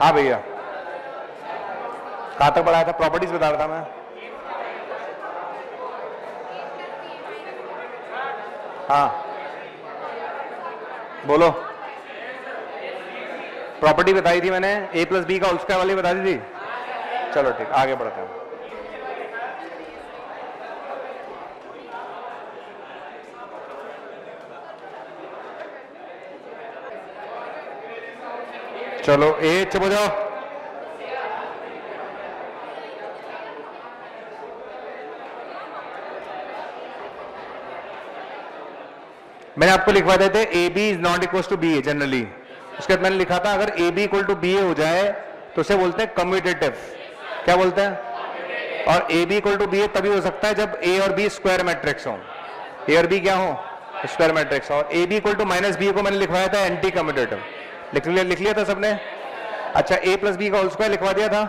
हाँ भैया, कहाँ तक पढ़ाया था? प्रॉपर्टीज बता रहा था मैं। हाँ बोलो, प्रॉपर्टी बताई थी मैंने, a प्लस बी का होल स्क्वायर वाली बता दी थी। चलो ठीक, आगे बढ़ते हैं। चलो ए, चुप हो जाओ। मैंने आपको लिखवा देते A B is not equal to B A generally. उसके बाद मैंने लिखा था अगर A B equal to B A हो जाए तो उसे बोलते हैं कम्यूटेटिव। क्या बोलते हैं? और A B equal to B A तभी हो सकता है जब ए और बी स्क्वायर मैट्रिक्स हो, ए और बी क्या हो? Square matrix. और A B equal to minus B को मैंने लिखवाया था एंटी कम्यूटेटिव। लिख लिया था सबने? अच्छा, ए प्लस बी का होल स्क्वायर लिखवा दिया था,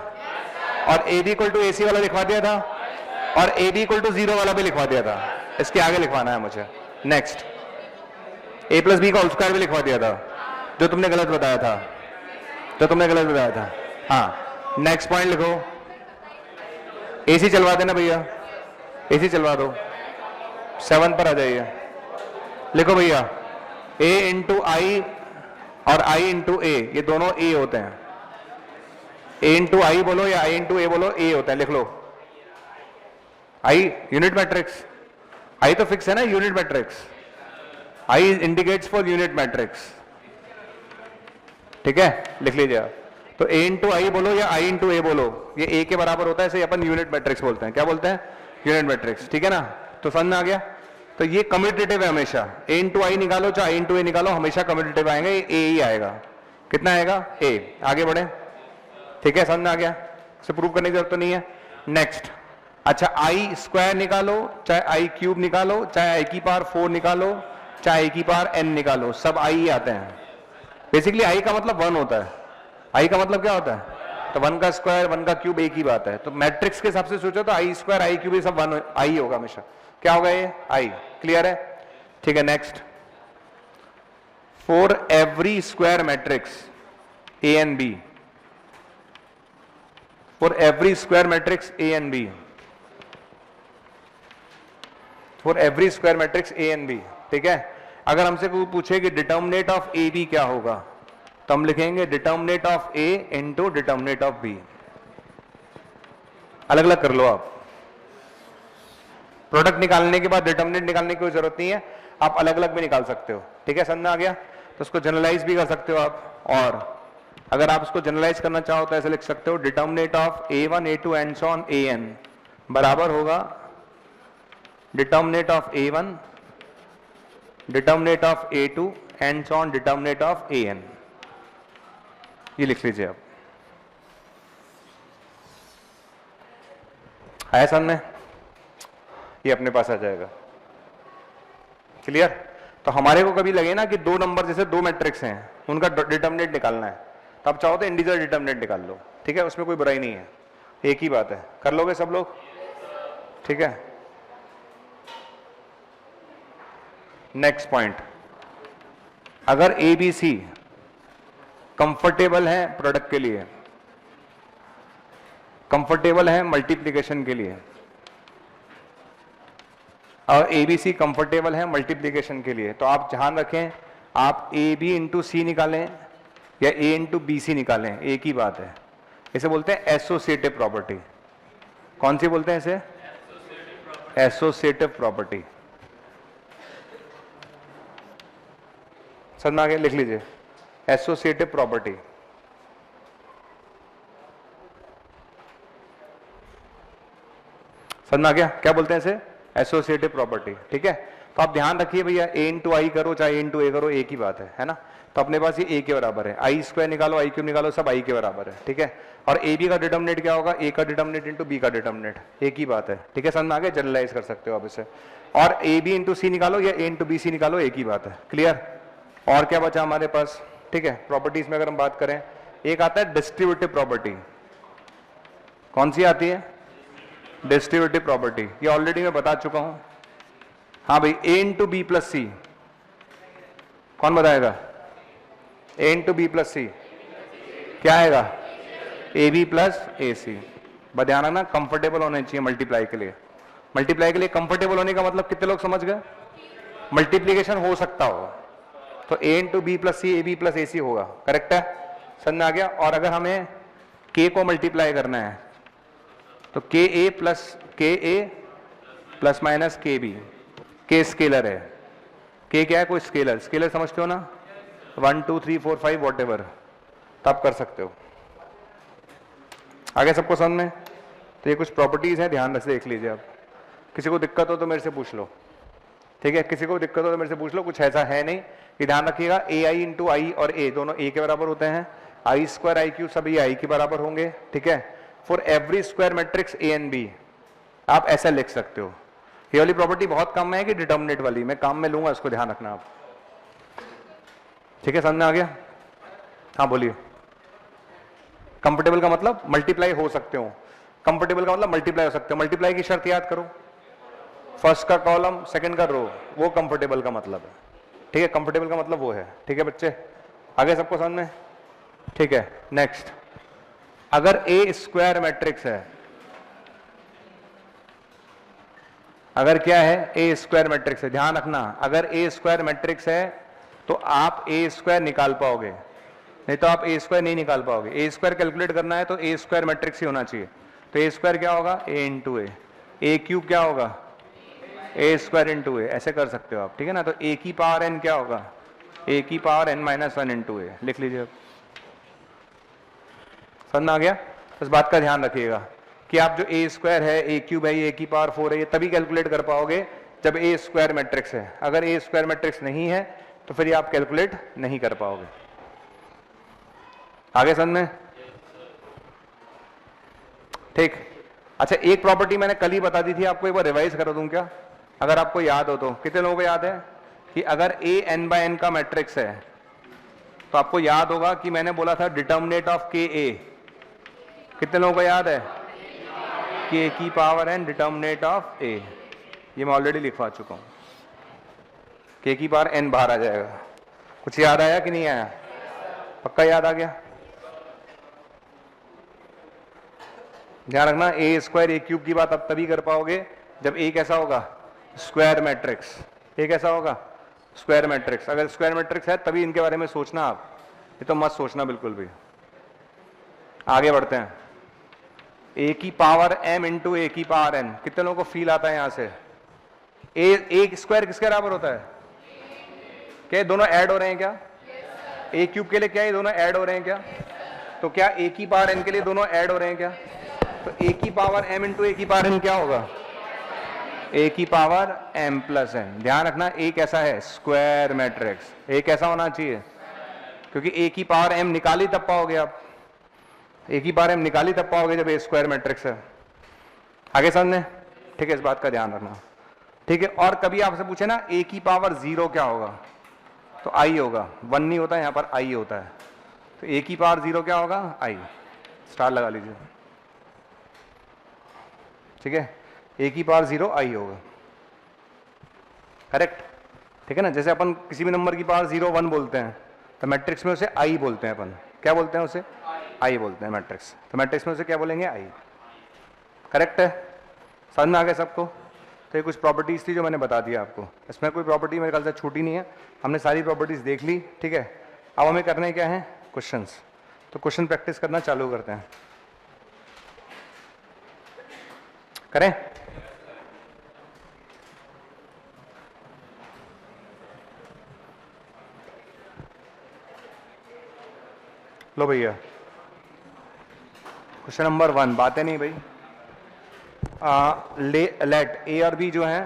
और ए बी इक्वल टू ए सी वाला लिखवा दिया था, और ए बी इक्वल टू 0 वाला भी लिखवा दिया था। इसके आगे लिखवाना है मुझे। नेक्स्ट, ए प्लस बी का होल स्क्वायर भी लिखवा दिया था, जो तुमने गलत बताया था, हाँ। नेक्स्ट पॉइंट लिखो, एसी चलवा देना भैया, एसी चलवा दो। 7 पर आ जाइए। लिखो भैया, a इंटू आई और i इंटू ए, ये दोनों a होते हैं। a इंटू आई बोलो या i इंटू ए बोलो, a होता है। लिख लो, i यूनिट मैट्रिक्स, i तो फिक्स है ना, unit matrix. I indicates for unit matrix, ठीक है, लिख लीजिए आप। तो a इंटू आई बोलो या i इंटू ए बोलो, ये a के बराबर होता है, इसे अपन यूनिट मैट्रिक्स बोलते हैं। क्या बोलते हैं? यूनिट मैट्रिक्स, ठीक है ना। तो समझ में आ गया? तो ये कम्यूटेटिव है हमेशा। a इंटू आई निकालो चाहे i इंटू ए निकालो, हमेशा कम्यूटेटिव आएगा, ये a ही आएगा। कितना आएगा? a। आगे बढ़े, ठीक है, समझ में आ गया? इसे प्रूव करने की जरूरत तो नहीं है। नेक्स्ट, अच्छा, आई स्क्वायर निकालो चाहे आई क्यूब निकालो, चाहे आई की पावर 4 निकालो, चाहे आई की पावर n निकालो, सब आई ही आते हैं। बेसिकली आई का मतलब 1 होता है। आई का मतलब क्या होता है? तो 1 का स्क्वायर 1 का क्यूब एक ही बात है। तो मैट्रिक्स के हिसाब से सोचो तो आई स्क्वायर आई क्यूब ये सब 1 आई होगा हमेशा। क्या होगा ये? आई। क्लियर है? ठीक है। Next, for every square matrix A and B, for every square matrix A and B, for every square matrix A and B, ठीक है। अगर हमसे कोई पूछे कि डिटर्मिनेट ऑफ ए बी क्या होगा, तो हम लिखेंगे determinant of A into determinant of B. अलग अलग कर लो आप, प्रोडक्ट निकालने के बाद डिटर्मिनेट निकालने की कोई जरूरत नहीं है, आप अलग अलग भी निकाल सकते हो, ठीक है। समझ में आ गया? तो उसको जनरलाइज भी कर सकते हो आप, और अगर आप उसको जनरलाइज करना चाहो तो ऐसे लिख सकते हो determinate of a1 a2 and so on an बराबर होगा determinate of a1 determinate of a2 and so on determinate of an। ये लिख लीजिए आप। आया समझ में? ये अपने पास आ जाएगा। क्लियर? तो हमारे को कभी लगे ना कि दो नंबर जैसे दो मैट्रिक्स हैं, उनका डिटर्मिनेट निकालना है, तो आप चाहो तो इंडिविजुअल डिटर्मिनेट निकाल लो, ठीक है, उसमें कोई बुराई नहीं है, एक ही बात है। कर लोगे सब लोग? ठीक है। नेक्स्ट पॉइंट, अगर ए बी सी कंफर्टेबल है प्रोडक्ट के लिए, कंफर्टेबल है मल्टीप्लिकेशन के लिए, और ए बी सी कंफर्टेबल है मल्टीप्लिकेशन के लिए, तो आप ध्यान रखें, आप ए बी इंटू सी निकालें या ए इंटू बी सी निकालें, एक ही बात है। इसे बोलते हैं एसोसिएटिव प्रॉपर्टी। कौन सी बोलते हैं इसे? Associative property. समझ में आ गया? लिख लीजिए, एसोसिएटिव प्रॉपर्टी। समझ में आ गया? क्या बोलते हैं इसे? एसोसिएटिव प्रॉपर्टी, ठीक है। तो आप ध्यान रखिए भैया, ए इंटू आई करो चाहे ए इंटू ए करो, एक ही बात है ना। तो अपने पास ये ए के बराबर है, आई स्क्वायर निकालो आई क्यूब निकालो, सब आई के बराबर है, ठीक है। और ए बी का डिटर्मिनेट क्या होगा? ए का डिटर्मिनेट इंटू बी का डिटर्मिनेट, एक ही बात है, ठीक है। समझ में आ गया? जनरलाइज कर सकते हो आप इसे। और ए बी इंटू सी निकालो या ए इंटू बी सी निकालो, एक ही बात है। क्लियर? और क्या बचा हमारे पास? ठीक है, प्रॉपर्टीज में अगर हम बात करें, एक आता है डिस्ट्रीब्यूटिव प्रॉपर्टी। कौन सी आती है? Distributive property. ये ऑलरेडी मैं बता चुका हूं। हाँ भाई, ए इंटू बी प्लस सी, कौन बताएगा? ए इंटू बी प्लस सी क्या आएगा? ए बी प्लस ए सी। बस ध्यान रखना कंफर्टेबल होने चाहिए मल्टीप्लाई के लिए। मल्टीप्लाई के लिए कंफर्टेबल होने का मतलब कितने लोग समझ गए? मल्टीप्लीकेशन हो सकता हो तो A into B plus C, A B plus A C होगा, करेक्ट है, समझ में आ गया। और अगर हमें के को मल्टीप्लाई करना है तो के ए प्लस माइनस के बी, के स्केलर है, के क्या है? कोई स्केलर, स्केलर समझते हो ना, 1 2 3 4 5 वॉट एवर, तब कर सकते हो। आगे सबको समझ में? तो ये कुछ प्रॉपर्टीज हैं, ध्यान से देख लीजिए आप। किसी को दिक्कत हो तो मेरे से पूछ लो, ठीक है, किसी को दिक्कत हो तो मेरे से पूछ लो, कुछ ऐसा है नहीं कि ध्यान रखिएगा ए आई इंटू आई और ए दोनों ए के बराबर होते हैं, आई स्क्वायर आई क्यू सभी आई के बराबर होंगे, ठीक है। For every square matrix A and B आप ऐसा लिख सकते हो। ये वाली प्रॉपर्टी बहुत कम है कि डिटर्मिनेट वाली, मैं काम में लूंगा, इसको ध्यान रखना आप, ठीक है, समझ में आ गया? हाँ बोलिए। कंफर्टेबल का मतलब मल्टीप्लाई हो सकते हो, कंफर्टेबल का मतलब मल्टीप्लाई हो सकते हो। मल्टीप्लाई की शर्त याद करो, फर्स्ट का कॉलम सेकंड का रो, वो कंफर्टेबल का मतलब है, ठीक है, कंफर्टेबल का मतलब वो है, ठीक है बच्चे, आगे सबको समझ में? ठीक है, नेक्स्ट, अगर ए स्क्वायर मैट्रिक्स है, अगर क्या है? ए स्क्वायर मैट्रिक्स है, ध्यान रखना, अगर ए स्क्वायर मैट्रिक्स है तो आप ए स्क्वायर निकाल पाओगे, नहीं तो आप ए स्क्वायर नहीं निकाल पाओगे। ए स्क्वायर कैलकुलेट करना है तो ए स्क्वायर मैट्रिक्स ही होना चाहिए। तो ए स्क्वायर क्या होगा? ए इंटू ए क्यूब क्या होगा? ए स्क्वायर इंटू ए, ऐसे कर सकते हो आप, ठीक है ना। तो ए की पावर एन क्या होगा? ए की पावर एन माइनस 1 इंटू ए, लिख लीजिए। समझ आ गया? इस बात का ध्यान रखिएगा कि आप जो ए स्क्वायर है, ए क्यूब है, ए की पावर 4 है, ये तभी कैलकुलेट कर पाओगे जब ए स्क्वायर मैट्रिक्स है। अगर ए स्क्वायर मैट्रिक्स नहीं है तो फिर ये आप कैलकुलेट नहीं कर पाओगे। आगे समझ में? ठीक। अच्छा, एक प्रॉपर्टी मैंने कल ही बता दी थी आपको, एक बार रिवाइज कर दूं क्या, अगर आपको याद हो तो? कितने लोगों को याद है कि अगर ए एन बाय एन का मैट्रिक्स है तो आपको याद होगा कि मैंने बोला था डिटर्मिनेट ऑफ के ए, कितने लोगों को याद है? के की पावर एन डिटर्मिनेट ऑफ ए, ये मैं ऑलरेडी लिखवा चुका हूं, के की पावर एन बाहर आ जाएगा। कुछ याद आया कि नहीं आया? पक्का याद आ गया? ध्यान रखना, ए स्क्वायर ए क्यूब की बात आप तभी कर पाओगे जब ए कैसा होगा? Square matrix. ए कैसा होगा? Square matrix. अगर स्क्वायर मैट्रिक्स है तभी इनके बारे में सोचना आप, ये तो मत सोचना बिल्कुल भी। आगे बढ़ते हैं, ए की पावर एम इंटू ए की पावर एन, कितने लोगों को फील आता है यहां से? ए स्क्वायर किसके बराबर होता है? क्या दोनों ऐड हो रहे हैं क्या? ए क्यूब के लिए क्या ये दोनों ऐड हो रहे हैं क्या? तो क्या ए की पावर एन के लिए दोनों ऐड हो रहे हैं क्या? तो ए की पावर एम इंटू ए की पावर एन क्या होगा? ए की पावर एम प्लस एन। ध्यान रखना, ए कैसा है? Square matrix. ए कैसा होना चाहिए? क्योंकि ए की पावर एम निकाली तब पाओगे आप, ए की पावर एम निकाली तब पाओगे जब ए स्क्वायर मैट्रिक्स है। आगे समझने? ठीक है, इस बात का ध्यान रखना, ठीक है। और कभी आपसे पूछे ना ए की पावर 0 क्या होगा, तो आई होगा, 1 नहीं होता, यहां पर आई होता है। तो ए की पावर 0 क्या होगा? आई। स्टार लगा लीजिए, ठीक है, ए की पावर 0 आई होगा, करेक्ट, ठीक है ना। जैसे अपन किसी भी नंबर की पावर 0 1 बोलते हैं तो मैट्रिक्स में उसे आई बोलते हैं, अपन क्या बोलते हैं उसे? आई बोलते हैं मैट्रिक्स, तो मैट्रिक्स में उसे क्या बोलेंगे? आई, करेक्ट है। समझ में आ गया सबको? तो ये कुछ प्रॉपर्टीज थी जो मैंने बता दिया आपको, इसमें कोई प्रॉपर्टी मेरे ख्याल से छूटी नहीं है, हमने सारी प्रॉपर्टीज देख ली, ठीक है। अब हमें करने क्या है? क्वेश्चंस। तो क्वेश्चन प्रैक्टिस करना चालू करते हैं, करें? लो भैया, क्वेश्चन नंबर 1, बातें नहीं भाई। लेट ए और बी जो है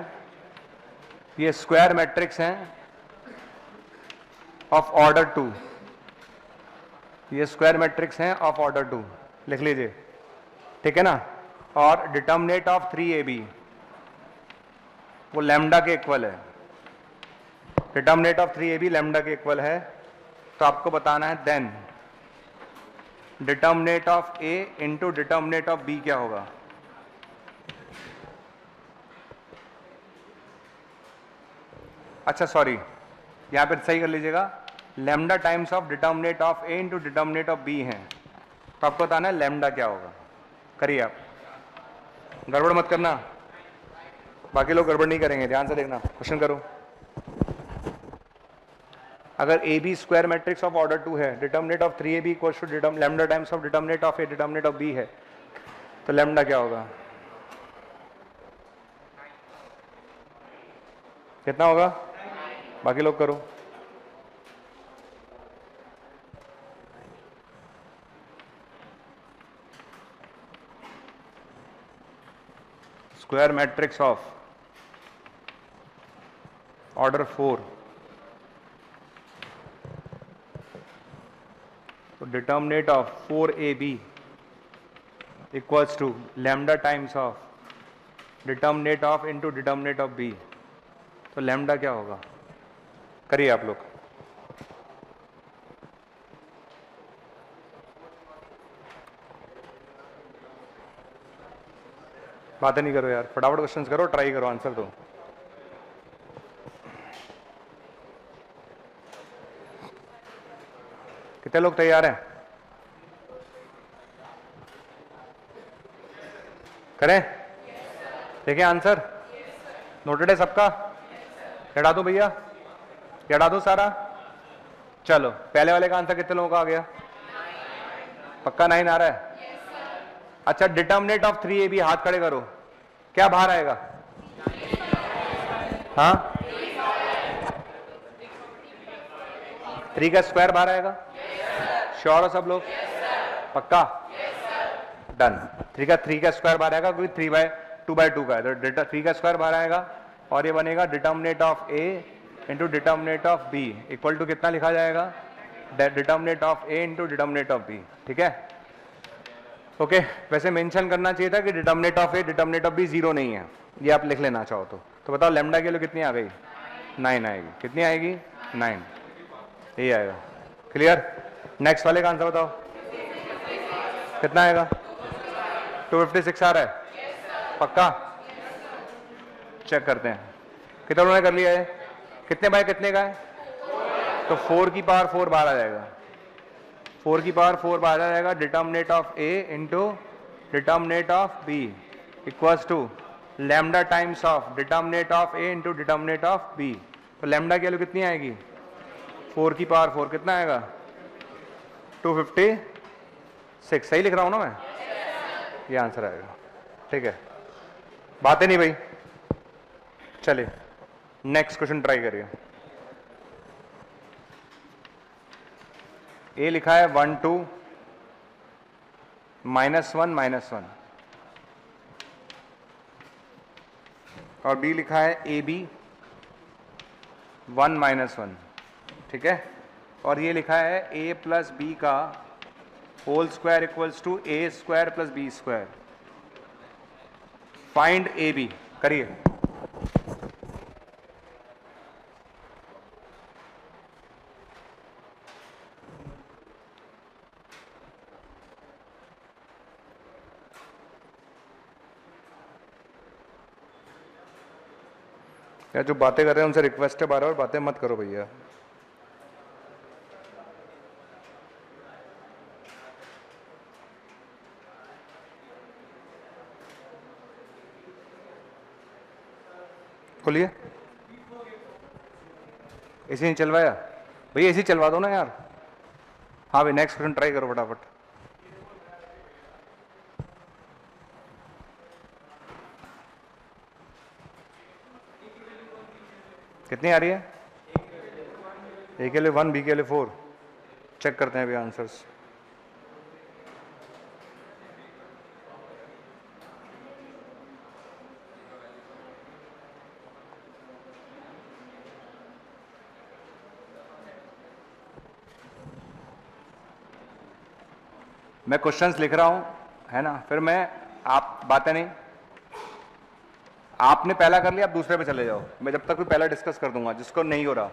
ये स्क्वायर मैट्रिक्स हैं ऑफ ऑर्डर 2, ये स्क्वायर मैट्रिक्स हैं ऑफ ऑर्डर 2, लिख लीजिए, ठीक है ना। और डिटर्मिनेट ऑफ 3ab वो लैम्डा के इक्वल है, डिटर्मिनेट ऑफ 3ab लैम्डा के इक्वल है। तो आपको बताना है then determinant of a into determinant of b क्या होगा? अच्छा सॉरी, यहां पर सही कर लीजिएगा, lambda times of determinant of a into determinant of b है, तो आपको बताना है लैम्डा क्या होगा। करिए आप, गड़बड़ मत करना, बाकी लोग गड़बड़ नहीं करेंगे, ध्यान से देखना। क्वेश्चन करो। अगर A B square matrix of order 2 है, determinant of 3ab equals to lambda times of determinant of A determinant of B है, तो लैम्डा क्या होगा? कितना होगा? बाकी लोग करो। स्क्वायर मैट्रिक्स ऑफ ऑर्डर 4, तो determinant of 4ab equals to lambda times of determinant of into determinant of b, तो लैम्डा क्या होगा? करिए आप लोग। बातें नहीं करो यार, फटाफट क्वेश्चंस करो, ट्राई करो, आंसर दो। कितने लोग तैयार हैं? करें? देखें आंसर नोटेड है सबका? हटा दूं भैया, हटा दूं सारा? चलो, पहले वाले का आंसर कितने लोगों का आ गया? पक्का 9 आ रहा है? अच्छा, डिटर्मिनेट ऑफ 3ab, हाथ खड़े करो, क्या बाहर आएगा? हाँ, 3 का स्क्वायर बाहर आएगा? श्योर हो सब लोग? पक्का? डन। 3 का स्क्वायर बाहर आएगा, क्योंकि 2/2 का है, तो 3 का स्क्वायर बाहर आएगा और ये बनेगा determinant of a into determinant of b equal to कितना लिखा जाएगा? Determinant of a into determinant of b। ठीक है, ओके। वैसे मेंशन करना चाहिए था कि determinate of a determinate of b 0 नहीं है, ये आप लिख लेना चाहो तो बताओ लैम्डा के लिए कितनी आ गई? 9 आएगी। कितनी आएगी? 9, यही आएगा। क्लियर? नेक्स्ट वाले का आंसर बताओ, कितना आएगा? 256 आ रहा है? पक्का? चेक करते हैं कितना उन्होंने कर लिया है। कितने बाय कितने का है? तो 4 की पावर 4 बाहर आ जाएगा, 4 की पावर 4 बाहर आ जाएगा। Determinant of a into determinant of b equals to lambda times of determinant of a into determinant of b, तो लैम्डा की वैल्यू कितनी आएगी? 4 की पावर 4, कितना आएगा? 256। सही लिख रहा हूं ना मैं? ये आंसर आएगा। ठीक है, बातें नहीं भाई। चलिए नेक्स्ट क्वेश्चन ट्राई करिए। ए लिखा है 1 2 -1 -1 और बी लिखा है ए बी 1 -1। ठीक है, और ये लिखा है a प्लस बी का whole square equals to a square plus B square. Find A B. करिए। यार जो बातें कर रहे हैं उनसे रिक्वेस्ट है बार बार बातें मत करो भैया। खोलिए। एसी नहीं चलवाया भैया? एसी चलवा दो ना यार। हाँ भाई, नेक्स्ट क्वेश्चन ट्राई करो फटाफट। कितनी आ रही है? ए के लिए 1, बी के लिए 4। चेक करते हैं अभी आंसर्स। मैं क्वेश्चंस लिख रहा हूं, है ना, फिर मैं, आप बातें नहीं, आपने पहला कर लिया, आप दूसरे पे चले जाओ। मैं जब तक भी पहला डिस्कस कर दूंगा जिसको नहीं हो रहा।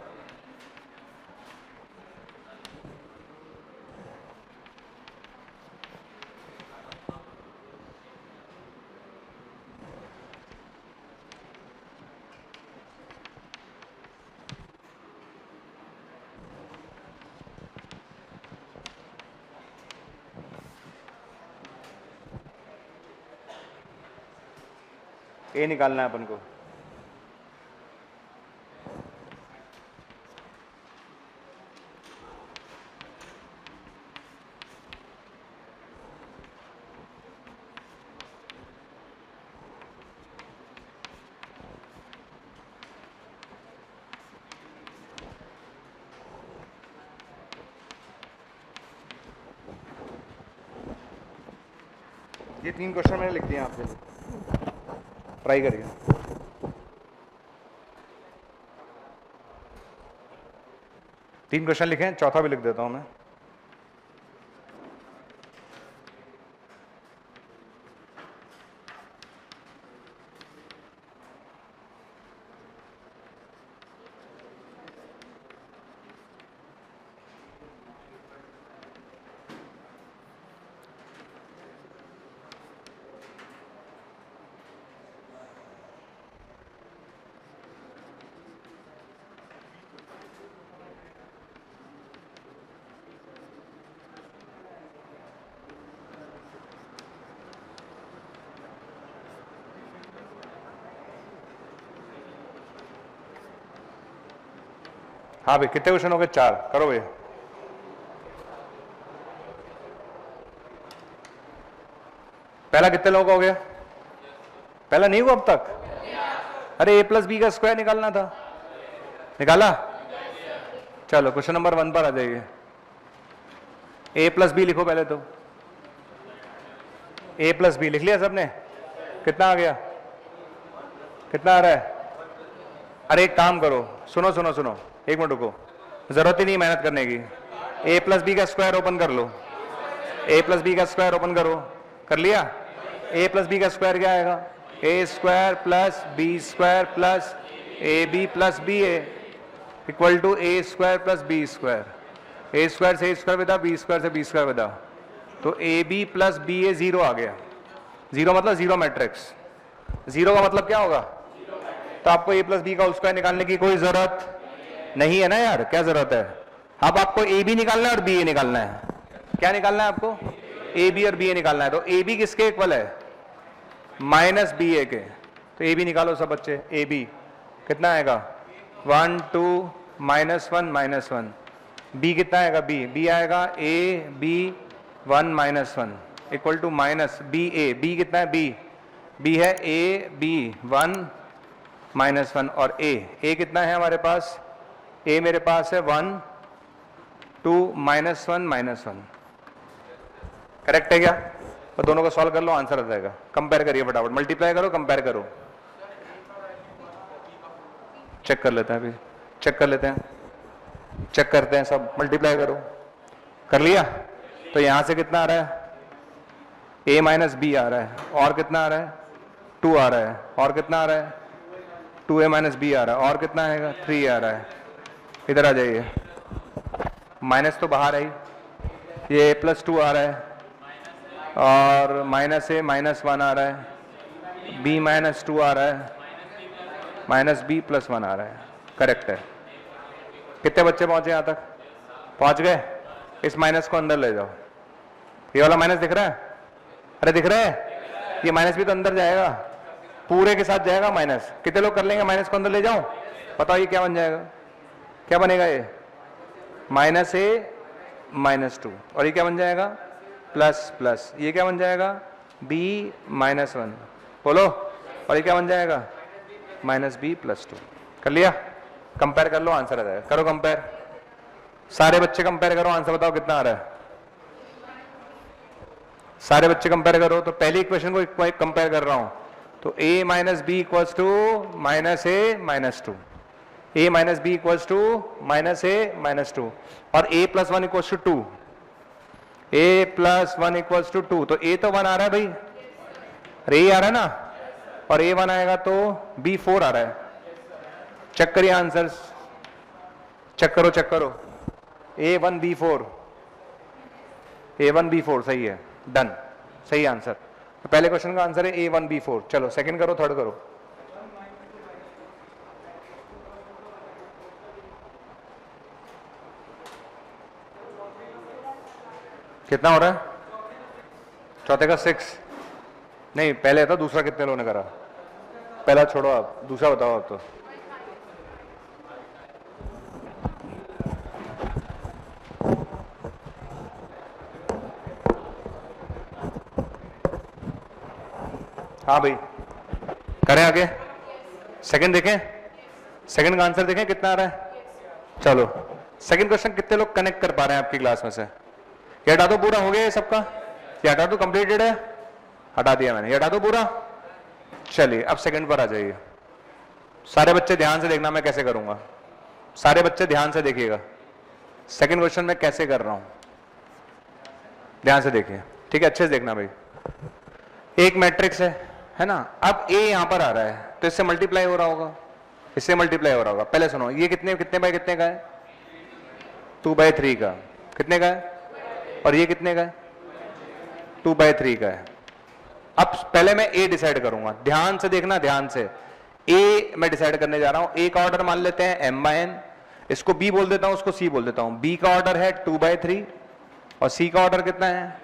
ए निकालना है अपन को। ये 3 क्वेश्चन मैंने लिख दिए आपके लिए, ट्राई करिए। तीन क्वेश्चन लिखे हैं, चौथा भी लिख देता हूं मैं। हाँ भाई, कितने क्वेश्चन हो गए? 4 करो भैया। पहला कितने लोगों का हो गया? पहला नहीं हुआ अब तक? अरे a प्लस बी का स्क्वायर निकालना था, निकाला? चलो क्वेश्चन नंबर 1 पर आ जाइए। a प्लस बी लिखो पहले तो। a प्लस बी लिख लिया सबने? कितना आ गया? कितना आ रहा है? अरे एक काम करो, सुनो सुनो सुनो, एक मिनट रुको, जरूरत ही नहीं मेहनत करने की। a प्लस बी का स्क्वायर ओपन कर लो। a प्लस बी का स्क्वायर ओपन करो। कर लिया? a प्लस बी का स्क्वायर क्या आएगा? a square plus B square plus A B plus B A equal to A square plus B square. A square से ए स्क्वायर विदा, B square से बी स्क्वायर विदा, तो A B plus B A 0 आ गया। 0 मतलब zero matrix. 0 का मतलब क्या होगा? तो आपको a प्लस बी का स्क्वायर निकालने की कोई जरूरत नहीं है ना यार, क्या जरूरत है? अब आपको ए बी निकालना है और बी ए निकालना है। क्या निकालना है आपको? ए बी और बी ए निकालना है। तो ए बी किसके इक्वल है? माइनस बी ए के। तो ए बी निकालो सब बच्चे। ए बी कितना आएगा? 1 2 -1 -1। बी कितना आएगा? बी बी आएगा A B 1 -1 equal to minus B A. B कितना है? बी बी है ए बी 1 -1 और ए कितना है हमारे पास? ए मेरे पास है 1 2 -1 -1। करेक्ट है क्या? तो दोनों को सॉल्व कर लो, आंसर आ जाएगा। कंपेयर करिए फटाफट, मल्टीप्लाई करो, कंपेयर करो। चेक कर लेते हैं अभी, चेक कर लेते हैं, चेक करते हैं सब। मल्टीप्लाई करो। कर लिया? तो यहां से कितना आ रहा है? a माइनस बी आ रहा है, और कितना आ रहा है? 2 आ रहा है, और कितना आ रहा है? 2a माइनस बी आ रहा है, और कितना आएगा? 3 आ रहा है। इधर आ जाइए, माइनस तो बाहर आई, ये a प्लस 2 आ रहा है, और माइनस a -1 आ रहा है, b -2 आ रहा है, माइनस b प्लस 1 आ रहा है। करेक्ट है। कितने बच्चे पहुंचे यहां तक? पहुंच गए? इस माइनस को अंदर ले जाओ। ये वाला माइनस दिख रहा है? अरे दिख रहा है? ये माइनस भी तो अंदर जाएगा, पूरे के साथ जाएगा माइनस। कितने लोग कर लेंगे? माइनस को अंदर ले जाओ, बताओ ये क्या बन जाएगा? क्या बनेगा? ये माइनस a -2, और ये क्या बन जाएगा? Plus plus. ये क्या बन जाएगा? b -1। बोलो। और ये क्या बन जाएगा? -b + 2। कर लिया? कंपेयर कर लो, आंसर आ जाएगा। करो कंपेयर, सारे बच्चे कंपेयर करो, आंसर बताओ कितना आ रहा है। सारे बच्चे कंपेयर करो। तो पहले इक्वेशन को कंपेयर कर रहा हूं, तो a minus B equals to minus A minus 2, a minus B equals to minus A minus 2, और a plus 1 equals to 2, a plus 1 equals to 2। तो a तो 1 आ रहा है भाई, अरे a आ रहा है ना, और a 1 आएगा तो b 4 आ रहा है। चेक करिए आंसर्स, चेक करो, चेक करो। a1 b4, a1 b4 सही है, डन, सही आंसर। तो पहले क्वेश्चन का आंसर है a1 b4। चलो सेकंड करो, थर्ड करो। कितना हो रहा है? चौथे का 6 नहीं, पहले था, दूसरा कितने लोगों ने करा? पहला छोड़ो आप, दूसरा बताओ आप तो। हाँ भाई करें आगे, सेकंड देखें, सेकंड का आंसर देखें कितना आ रहा है। चलो सेकंड क्वेश्चन कितने लोग कनेक्ट कर पा रहे हैं आपकी क्लास में से? ये हटा दो, पूरा हो गया ये सबका, ये हटा दो, कंप्लीटेड है, हटा दिया मैंने, ये हटा दो पूरा। चलिए अब सेकंड पर आ जाइए। सारे बच्चे ध्यान से देखना मैं कैसे करूंगा, सारे बच्चे ध्यान से देखिएगा सेकंड क्वेश्चन मैं कैसे कर रहा हूं, ध्यान से देखिए, ठीक है, अच्छे से देखना भाई। एक मैट्रिक्स है ना, अब ए यहां पर आ रहा है तो इससे मल्टीप्लाई हो रहा होगा, इससे मल्टीप्लाई हो रहा होगा। पहले सुनो, ये कितने कितने बाय कितने का है? 2/3 का। कितने का है? और ये कितने का है? 2/3 का है। अब पहले मैं ए डिसाइड करूंगा, ध्यान से देखना, ध्यान से। ए मैं डिसाइड करने जा रहा हूं, ए का ऑर्डर मान लेते हैं m/n, इसको b बोल देता हूं, उसको c बोल देता हूं। b का ऑर्डर है 2/3 और c का ऑर्डर कितना है?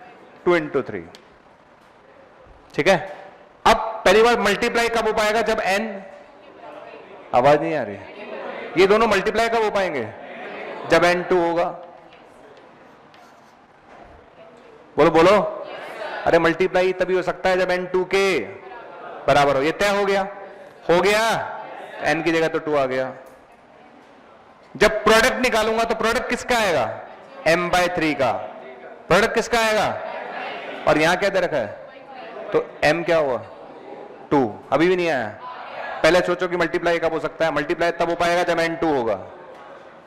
2 × 3। ठीक है, अब पहली बार मल्टीप्लाई कब हो पाएगा? जब n, आवाज नहीं आ रही, ये दोनों मल्टीप्लाई कब हो पाएंगे? जब n 2 होगा। बोलो बोलो, अरे मल्टीप्लाई तभी हो सकता है जब n 2 के बराबर हो। ये तय हो गया, हो गया, n की जगह तो 2 आ गया। जब प्रोडक्ट निकालूंगा तो प्रोडक्ट किसका आएगा? m/3 का। प्रोडक्ट किसका आएगा? और यहां क्या दे रखा है? तो m क्या हुआ? 2। अभी भी नहीं आया। पहले सोचो कि मल्टीप्लाई कब हो सकता है? मल्टीप्लाई तब हो पाएगा जब n 2 होगा।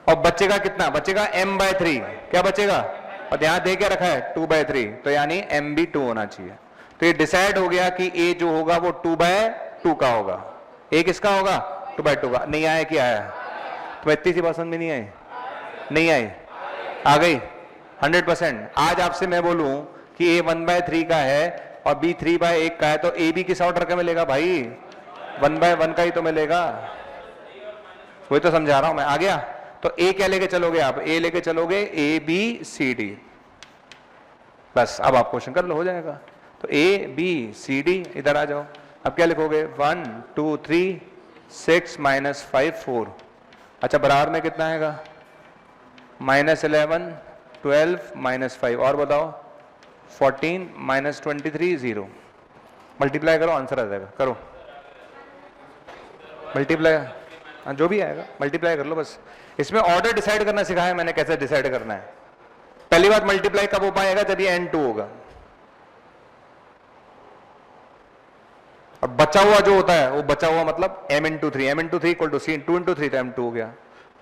और बचेगा कितना? बचेगा m/3। क्या बचेगा? और यहां दे के रखा है 2/3, तो यानी m भी 2 होना चाहिए। तो ये डिसाइड हो गया कि a जो होगा वो 2/2 का होगा। a किसका होगा? 2/2 का। नहीं आया कि आया? तो इतनी सी बात समझ में नहीं आई? नहीं आई? आ गई 100%। आज आपसे मैं बोलूं कि a 1/3 का है और b 3/1 का है, तो a भी किस ऑर्डर का मिलेगा भाई? 1/1 का ही तो मिलेगा। वही तो समझा रहा हूं मैं। आ गया? तो a क्या लेके चलोगे आप? a लेके चलोगे a b c d। बस अब आप क्वेश्चन कर लो, हो जाएगा। तो a b c d, इधर आ जाओ। अब क्या लिखोगे? 1 2 3 6 -5 4। अच्छा, बराबर में कितना आएगा? -11 12 -5, और बताओ 14 -23 0। मल्टीप्लाई करो, आंसर आ जाएगा। करो मल्टीप्लाई, हाँ जो भी आएगा मल्टीप्लाई कर लो बस। इसमें ऑर्डर डिसाइड करना सिखाया मैंने, कैसे डिसाइड करना है। पहली बात मल्टीप्लाई कब हो पाएगा? जब ये n 2 होगा। अब बचा हुआ जो होता है वो बचा हुआ मतलब m × 3, m × 3 equal to c 2 × 3 तो m 2 हो गया।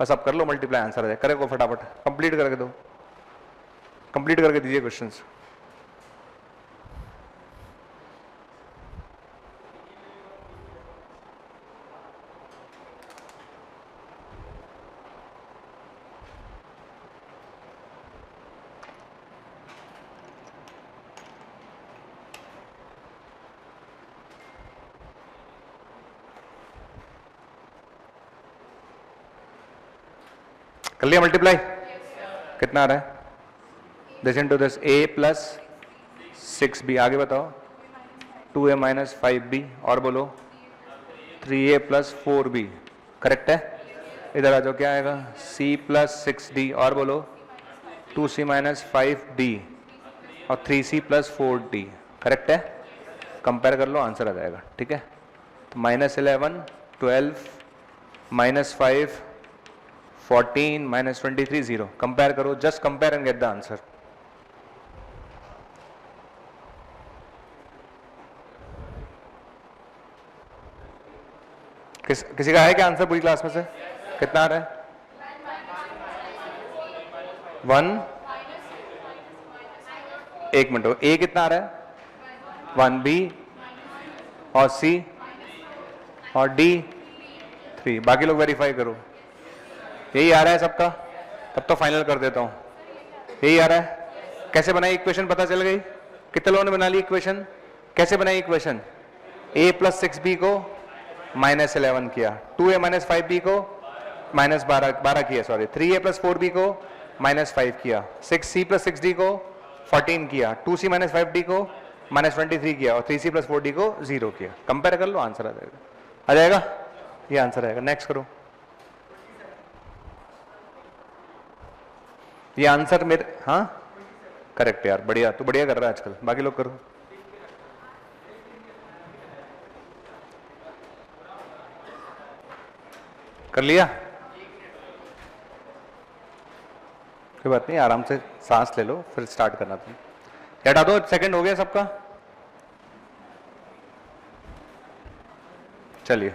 बस अब कर लो मल्टीप्लाई, आंसर आ जाए। करें को फटाफट, कंप्लीट करके दो, कंप्लीट करके दीजिए क्वेश्चंस। कर लिया मल्टीप्लाई? कितना आ रहा है? This into this, a + 6b। आगे बताओ 2a - 5b, और बोलो 3a + 4b। करेक्ट है? इधर आ जाओ, क्या आएगा? c + 6d, और बोलो 2c - 5d और 3c + 4d। करेक्ट है? कंपेयर कर लो, आंसर आ जाएगा। ठीक है, तो -11 12 -5 14 -23 0। कंपेयर करो, just compare and get the answer. किसी का है क्या आंसर पूरी क्लास में से? कितना आ रहा है? 1, एक मिनट, ए कितना आ रहा है? 1b और c और d 3। बाकी लोग वेरीफाई करो। यही आ रहा है सबका? तब तो फाइनल कर देता हूं। यही आ रहा है? कैसे बनाई इक्वेशन पता चल गई? कितने लोगों ने बना ली इक्वेशन? कैसे बनाई इक्वेशन? a + 6b को -11 किया, 2a - 5b को -12 किया, सॉरी 3a + 4b को -5 किया, 6c + 6d को 14 किया, 2c - 5d को -23 किया और 3c + 4d को 0 किया। कंपेयर कर लो, आंसर आ जाएगा। आ जाएगा, ये आंसर आएगा। नेक्स्ट करो। ये आंसर मेरे, हाँ करेक्ट यार, बढ़िया, तू बढ़िया कर रहा है आजकल, बाकी लोग करो। कर लिया, कोई बात नहीं, आराम से सांस ले लो, फिर स्टार्ट करना। तुम हटा दो, सेकंड हो गया सबका। चलिए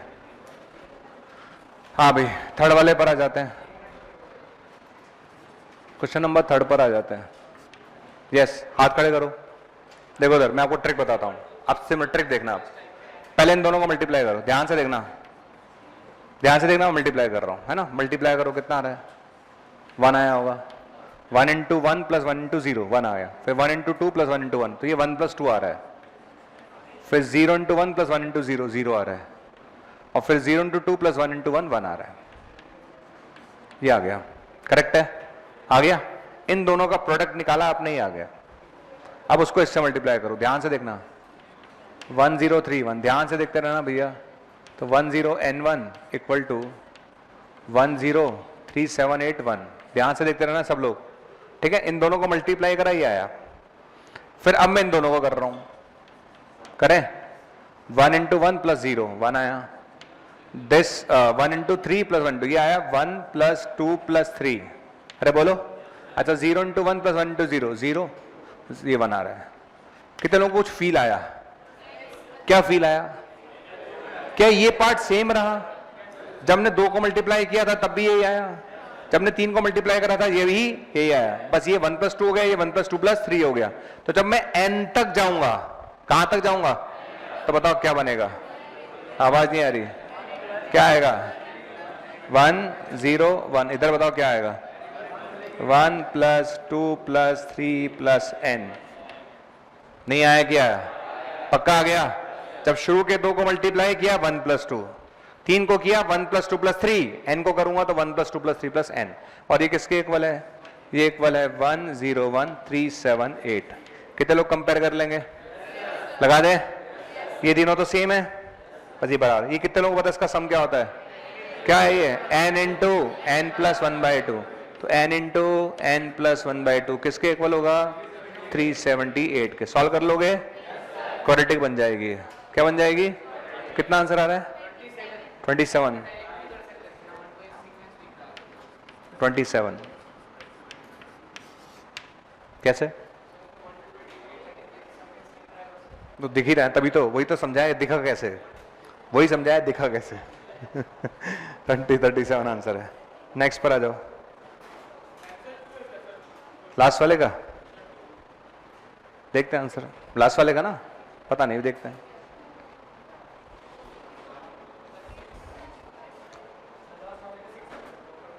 हाँ भाई, थर्ड वाले पर आ जाते हैं। क्वेश्चन नंबर थर्ड पर आ जाते हैं। यस, हाथ खड़े करो। देखो इधर, मैं आपको ट्रिक बताता हूं, अब से मैं ट्रिक देखना। आप पहले इन दोनों को मल्टीप्लाई करो, ध्यान से देखना, ध्यान से देखना, मल्टीप्लाई कर रहा हूं, है ना। मल्टीप्लाई करो, कितना आ रहा है? 1 आया होगा। 1 इंटू 1 प्लस 1 इंटू 0, 1 आया। फिर 1 इंटू 2 प्लस 1 इंटू 1, तो ये 1 प्लस 2 आ रहा है। फिर 0 इंटू 1 प्लस 1 इंटू 0, 0 आ रहा है। और फिर 0 इंटू 2 प्लस 1 इंटू 1, 1 आ रहा है। ये आ गया, करेक्ट है, आ गया। इन दोनों का प्रोडक्ट निकाला आपने, ही आ गया। अब उसको इससे मल्टीप्लाई करो, ध्यान से देखना। 1031, ध्यान से देखते रहना भैया। तो 10n1 इक्वल टू 103781, ध्यान से देखते रहना सब लोग, ठीक है। इन दोनों को मल्टीप्लाई करा, ही आया। फिर अब मैं इन दोनों को कर रहा हूं, करें। 1 इंटू 1 प्लस 0, 1 आया। दिस 1 इंटू 3 प्लस 1, ये आया 1 प्लस 2 प्लस 3। अरे बोलो, अच्छा 0 इंटू 1 प्लस 1 इंटू 0, 0, ये 1 आ रहा है। कितने लोगों को कुछ फील आया? क्या फील आया? क्या ये पार्ट सेम रहा? जब हमने 2 को मल्टीप्लाई किया था तब भी यही आया, जब हमने 3 को मल्टीप्लाई करा था ये भी यही आया। बस ये 1 प्लस 2 हो गया, ये 1 प्लस 2 प्लस 3 हो गया। तो जब मैं n तक जाऊंगा, कहां तक जाऊंगा, तो बताओ क्या बनेगा? आवाज नहीं आ रही, क्या आएगा? 1 0 1, इधर बताओ क्या आएगा? 1 प्लस 2 प्लस 3 प्लस n। नहीं आया? क्या पक्का आ गया? जब शुरू के 2 को मल्टीप्लाई किया 1 प्लस 2, 3 को किया 1 प्लस 2 प्लस 3, n को करूंगा तो 1 प्लस 2 प्लस 3 प्लस n। और ये किसके इक्वल है? ये इक्वल है 101378। कितने लोग कंपेयर कर लेंगे? लगा दे, ये तीनों तो सेम है, बस ये बराबर। ये कितने लोगों को पता है इसका सम क्या होता है? क्या है ये? n into n plus 1/2। तो n इंटू n प्लस 1/2 किसके इक्वल होगा? 378 के। सॉल्व कर लोगे, क्वाड्रेटिक बन जाएगी। क्या बन जाएगी? कितना आंसर आ रहा है? 27। 27 कैसे? तो दिख ही रहा है, तभी तो, वही तो समझाया, दिखा कैसे, वही समझाया, दिखा कैसे। 37 आंसर है। नेक्स्ट पर आ जाओ, लास्ट वाले का देखते हैं आंसर। लास्ट वाले का ना, पता नहीं, देखते हैं।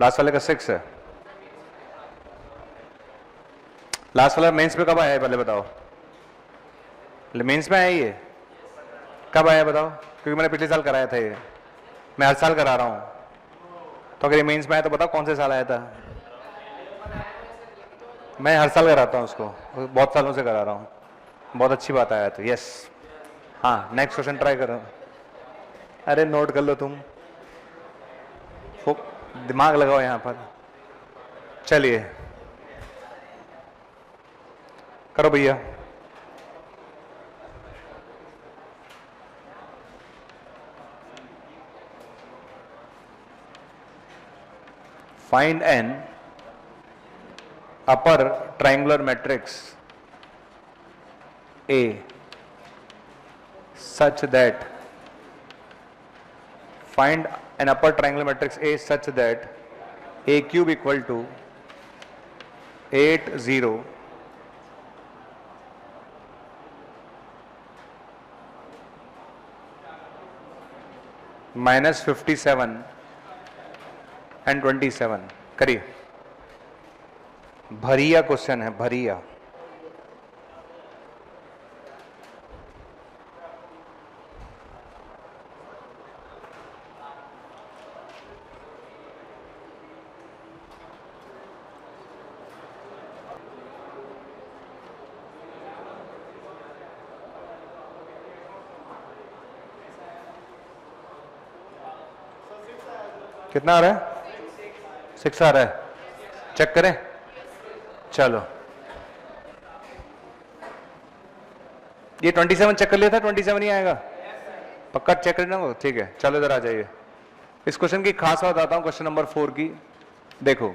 लास्ट वाले का 6 है। लास्ट वाला मेंस पे कब आया है पहले बताओ? मेंस में आया ये कब आया बताओ? क्योंकि मैंने पिछले साल कराया था ये, मैं हर साल करा रहा हूं। तो अगर ये मेंस में आया तो बताओ कौन से साल आया था? मैं हर साल कराता हूं उसको, बहुत सालों से करा रहा हूं। बहुत अच्छी बात आया तो यस। हाँ, नेक्स्ट क्वेश्चन ट्राई करो। अरे नोट कर लो तुम, दिमाग लगाओ यहां पर। चलिए करो भैया। Find an upper triangular matrix A such that, find an upper triangular matrix A such that A cube equal to 8 0 minus 57 and 27। करिए, भरिया क्वेश्चन है, भरिया। कितना आ रहा है? 6 आ रहा है, चेक करें। चलो ये 27 चेक कर लिया था, 27 ही आएगा पक्का, चेक करना वो, ठीक है। चलो इधर आ जाइए, इस क्वेश्चन की खास बात आता हूं, क्वेश्चन नंबर 4 की। देखो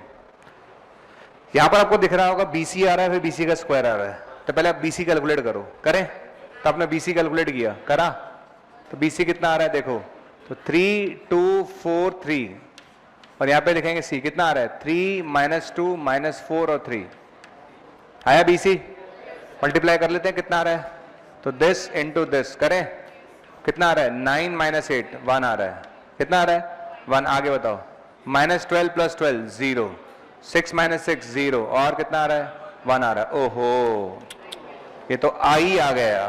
यहां पर आपको दिख रहा होगा BC आ रहा है, फिर BC का स्क्वायर आ रहा है, तो पहले आप BC कैलकुलेट करो। करें? तो आपने BC कैलकुलेट किया, करा, तो BC कितना आ रहा है देखो, तो 3 2 4 3, और यहां पे लिखेंगे C कितना आ रहा है, 3 -2 -4 और 3 आया BC। मल्टीप्लाई कर लेते हैं, कितना आ रहा है, तो दिस इंटू दिस करें, कितना आ रहा है, 9 -8 1 आ रहा है, कितना आ रहा है 1। आगे बताओ, -12 + 12 0, 6 - 6 0, और कितना आ रहा है 1 आ रहा है। ओहो ये तो आई आ गया,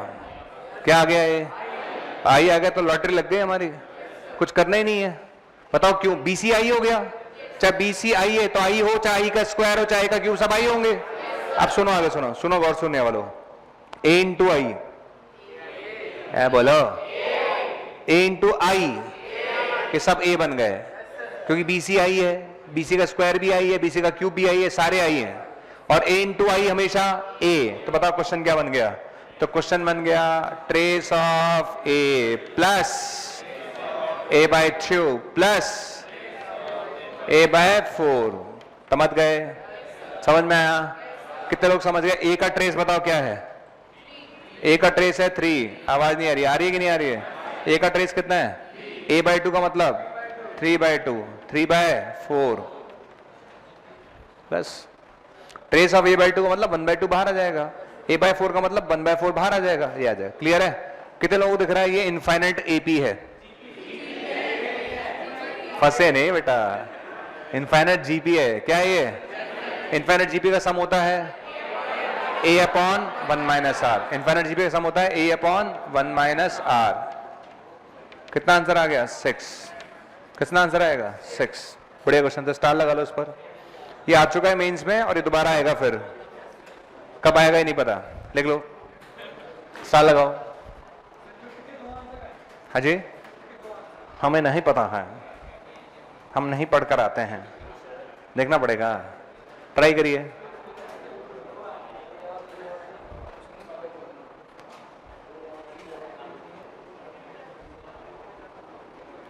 क्या आ गया, ये आई आ गया, तो लॉटरी लग गई हमारी, कुछ करना ही नहीं है। बताओ क्यों, BC आई हो गया, चाहे BC आई है तो आई हो, चाहे आई का स्क्वायर हो, चाहे आई का क्यूब, सब आई होंगे। अब सुनो, आगे सुनो, सुनो गौर सुनने वालों, A इंटू आई, बोलो A इंटू आई, ये सब A बन गए, क्योंकि BC आई है, BC का स्क्वायर भी आई है, BC का क्यूब भी आई है, सारे आई हैं, और A इंटू आई हमेशा A। तो बताओ क्वेश्चन क्या बन गया, तो क्वेश्चन बन गया trace of A plus A/2 plus A/4। समझ गए? समझ में आया? कितने लोग समझ गए? A का ट्रेस बताओ क्या है, A का ट्रेस है 3, आवाज नहीं आ रही, आ रही है कि नहीं आ रही है? A का ट्रेस कितना है, A/2 का मतलब 3/2, 3/4, बस। ट्रेस ऑफ A/2 का मतलब 1/2 बाहर आ जाएगा, A/4 का मतलब 1/4 बाहर आ जाएगा, ये आ जाएगा। क्लियर है? कितने लोगों को दिख रहा है ये इनफाइनाइट AP है? फंसे नहीं बेटा, इनफाइनाइट GP है। क्या है ये? इनफाइनाइट GP का सम होता है A/1 - R। इनफाइनाइट GP का सम होता है A/1 - R। कितना आंसर आ गया, 6। कितना आंसर आएगा, 6। बढ़िया क्वेश्चन, तो स्टार लगा लो इस पर। ये आ चुका है मेंस में, और ये दोबारा आएगा, फिर कब आएगा ये नहीं पता, लिख लो, स्टार लगाओ। हाँ जी, हमें नहीं पता है, हम नहीं पढ़कर आते हैं, देखना पड़ेगा, ट्राई करिए।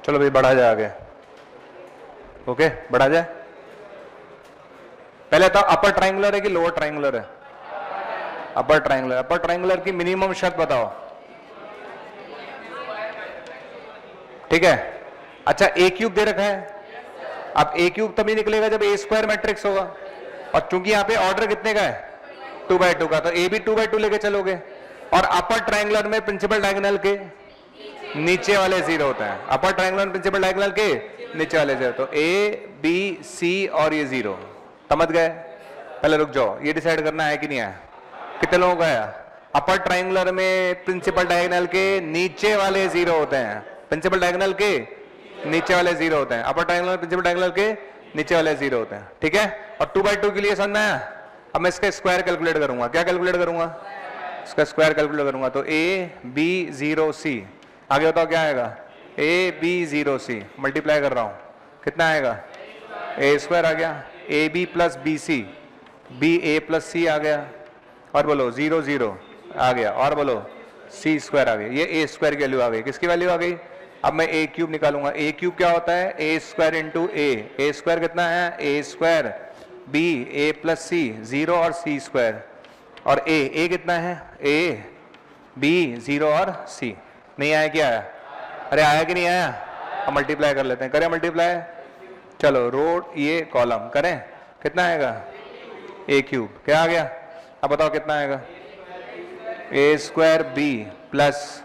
चलो भाई बढ़ा जाए आगे, ओके बढ़ा जाए। पहले तो अपर ट्रायंगुलर है कि लोअर ट्रायंगुलर है? Upper triangular. अपर ट्रायंगुलर की मिनिमम शर्त बताओ, ठीक है। अच्छा A³ दे रखा है, अब A³ तभी निकलेगा जब A² मैट्रिक्स होगा, और चूंकि यहाँ पे ऑर्डर कितने का है, 2/2 का, तो A भी 2/2 लेके चलोगे। और अपर ट्रायंगुलर में प्रिंसिपल डायगोनल के नीचे वाले 0 होते हैं, अपर ट्रायंगुलर प्रिंसिपल डायगोनल के नीचे वाले 0, तो A B C और ये 0। समझ गए? पहले रुक जाओ, ये डिसाइड करना है कि नहीं है, कितने लोगों का है? अपर ट्रायंगुलर में प्रिंसिपल डायगोनल के नीचे वाले 0 होते हैं, प्रिंसिपल डायगोनल के नीचे वाले 0 होते हैं, अपर ट्रायंगुलर प्रिंसिपल डायगोनल के नीचे वाले 0 होते हैं, ठीक है। और 2/2 के लिए समझ में आया? अब मैं इसका स्क्वायर कैलकुलेट करूंगा, क्या कैलकुलेट करूंगा, इसका स्क्वायर कैलकुलेट करूंगा, तो A B 0 C, आगे बताओ क्या आएगा, A B 0 C, मल्टीप्लाई कर रहा हूं, कितना आएगा, A² आ गया, AB + BC, BA + C आ गया, और बोलो 0 0 आ गया, और बोलो C² आ गया, ये A² की वैल्यू आ गई। किसकी वैल्यू आ गई? अब मैं A³ निकालूंगा, A³ क्या होता है, A² इंटू A² कितना है, A² B A + C 0 और C², और A कितना है, A B 0 और C। नहीं आया क्या आया? अरे आया कि नहीं आया? अब मल्टीप्लाई कर लेते हैं, करें मल्टीप्लाई, चलो रो ये कॉलम करें, कितना आएगा, A³ क्या आ गया, अब बताओ कितना आएगा, A² B +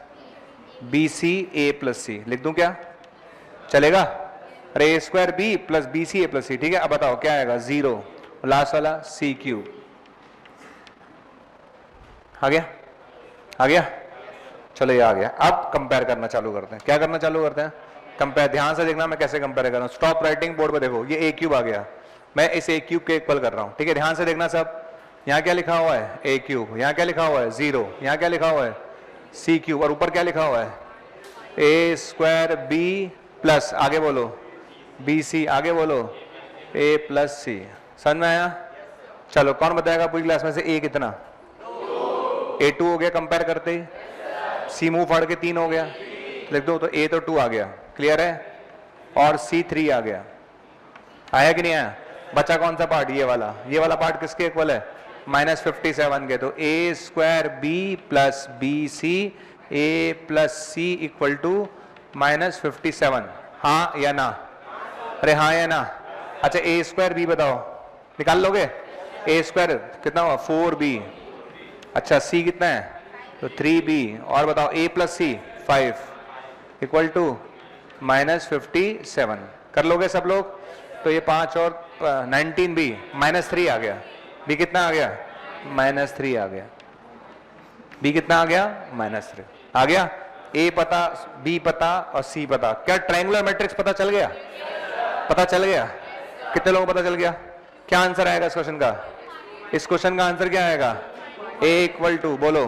BC A + C, लिख दूं क्या, चलेगा? अरे A² B + BC A + C, ठीक है। अब बताओ क्या आएगा, 0, लास्ट वाला C³ आ गया, आ गया, चलो ये आ गया। अब कंपेयर करना चालू करते हैं, क्या करना चालू करते हैं, कंपेयर। ध्यान से देखना मैं कैसे कंपेयर कर रहा हूं, स्टॉप राइटिंग बोर्ड पे देखो, ये A³ आ गया, मैं इस A³ के इक्वल कर रहा हूं, ठीक है। ध्यान से देखना सब, यहाँ क्या लिखा हुआ है, A³, यहाँ क्या लिखा हुआ है 0, यहाँ क्या लिखा हुआ है C³, और ऊपर क्या लिखा हुआ है A² B प्लस, आगे बोलो बी सी, आगे बोलो ए प्लस सी। समझ में आया? चलो कौन बताएगा पूरी क्लास में से ए कितना? A2 हो गया कंपेयर करते ही, सी मुंह फाड़ के 3 हो गया, लिख दो, तो A तो 2 आ गया, क्लियर है, और C 3 आ गया। आया कि नहीं आया? बचा कौन सा पार्ट? ये वाला पार्ट किसके इक्वल है? -57 के। तो A square B plus B C A plus C equal to -57, हाँ या ना? अरे हाँ या ना? अच्छा ए स्क्वायर बी बताओ, निकाल लोगे? ए स्क्वायर कितना हुआ? 4b। अच्छा सी कितना है? तो 3b, और बताओ a plus C 5 equal to -57। कर लोगे सब लोग? तो ये 5 और 19b -3 आ गया। b कितना आ गया? -3 आ गया। b कितना आ गया? -3 आ गया। a पता, b पता और c पता। क्या ट्रायंगुलर मैट्रिक्स पता चल गया? पता चल गया? कितने लोगों को पता चल गया? क्या आंसर आएगा इस क्वेश्चन का? इस क्वेश्चन का आंसर क्या आएगा? a इक्वल टू, बोलो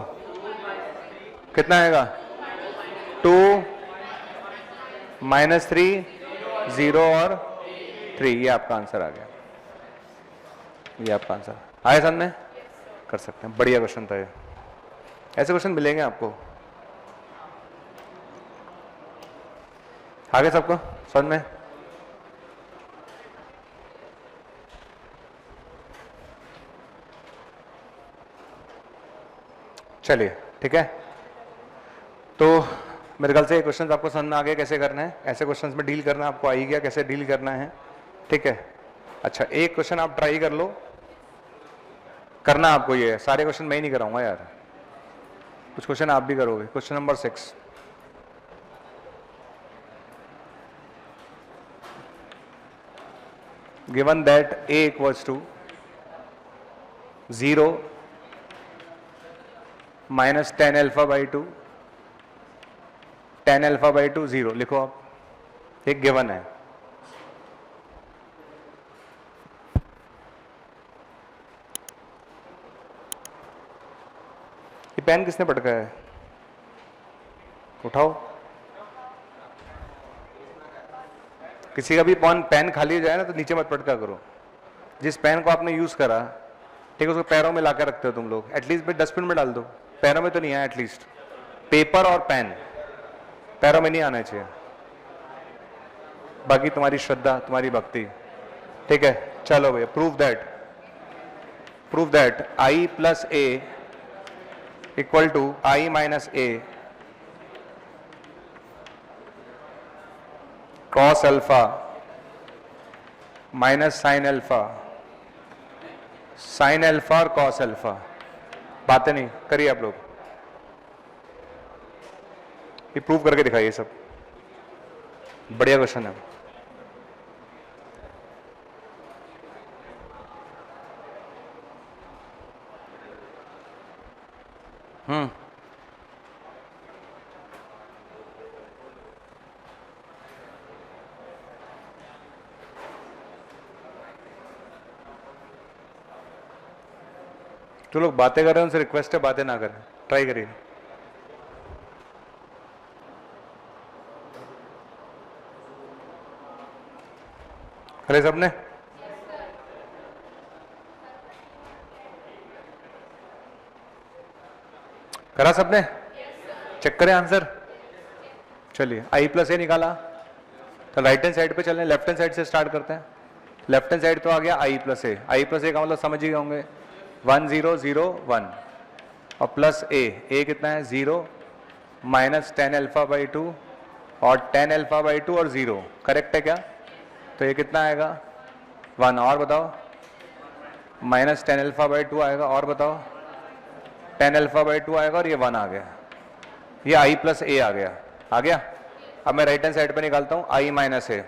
कितना आएगा? 2 -3 0 और 3, ये आपका आंसर आ गया। ये आपका आंसर आया सामने? कर सकते हैं, बढ़िया क्वेश्चन था ये। ऐसे क्वेश्चन मिलेंगे आपको। आगे सबको समझ में? चलिए ठीक है। तो मेरे ख्याल से ये क्वेश्चन आपको समझ में आ गया कैसे करना है। ऐसे क्वेश्चंस में डील करना आपको आ ही गया, कैसे डील करना है, ठीक है। अच्छा एक क्वेश्चन आप ट्राई कर लो, करना आपको ये, सारे क्वेश्चन मैं ही नहीं कराऊंगा यार, कुछ क्वेश्चन आप भी करोगे। Question number 6, given that a equals to 0 -10 alpha by 2, 10 alpha by 2 0 लिखो आप, एक गिवन है। ये पेन किसने पटका है? उठाओ। किसी का भी पेन खाली हो जाए ना तो नीचे मत पटका करो। जिस पेन को आपने यूज करा, ठीक है, उसको पैरों में लाकर रखते हो तुम लोग, एटलीस्ट भाई डस्टबिन में डाल दो, पैरों में तो नहीं आया। एटलीस्ट पेपर और पेन पैरों में नहीं आना चाहिए। बाकी तुम्हारी श्रद्धा, तुम्हारी भक्ति, ठीक है। चलो भैया, prove that I plus a equal to I minus a cos alpha minus sine alpha, sine alpha और कॉस अल्फा। बातें नहीं करिए आप लोग, ये प्रूव करके दिखाइए सब। बढ़िया क्वेश्चन है। जो लोग बातें कर रहे हैं उनसे रिक्वेस्ट है बातें ना करें, ट्राई करिए। करे सबने? करा सबने? चेक करें आंसर। चलिए I प्लस ए निकाला, तो राइट हैंड साइड पे चलें, लेफ्ट हैंड साइड से स्टार्ट करते हैं। लेफ्ट हैंड साइड तो आ गया I plus A. I plus A का मतलब समझ ही गए होंगे, 1 0 0 1 और प्लस ए कितना है? 0 माइनस 10 अल्फा बाई 2 और 10 अल्फा बाई 2 और 0, करेक्ट है क्या? तो ये कितना आएगा? 1। और बताओ, माइनस 10 अल्फा बाई 2 आएगा, और बताओ 10 अल्फा बाई 2 आएगा, और ये 1 आ गया। ये I प्लस ए आ गया। आ गया? अब मैं राइट हैंड साइड पे निकालता हूं I minus A.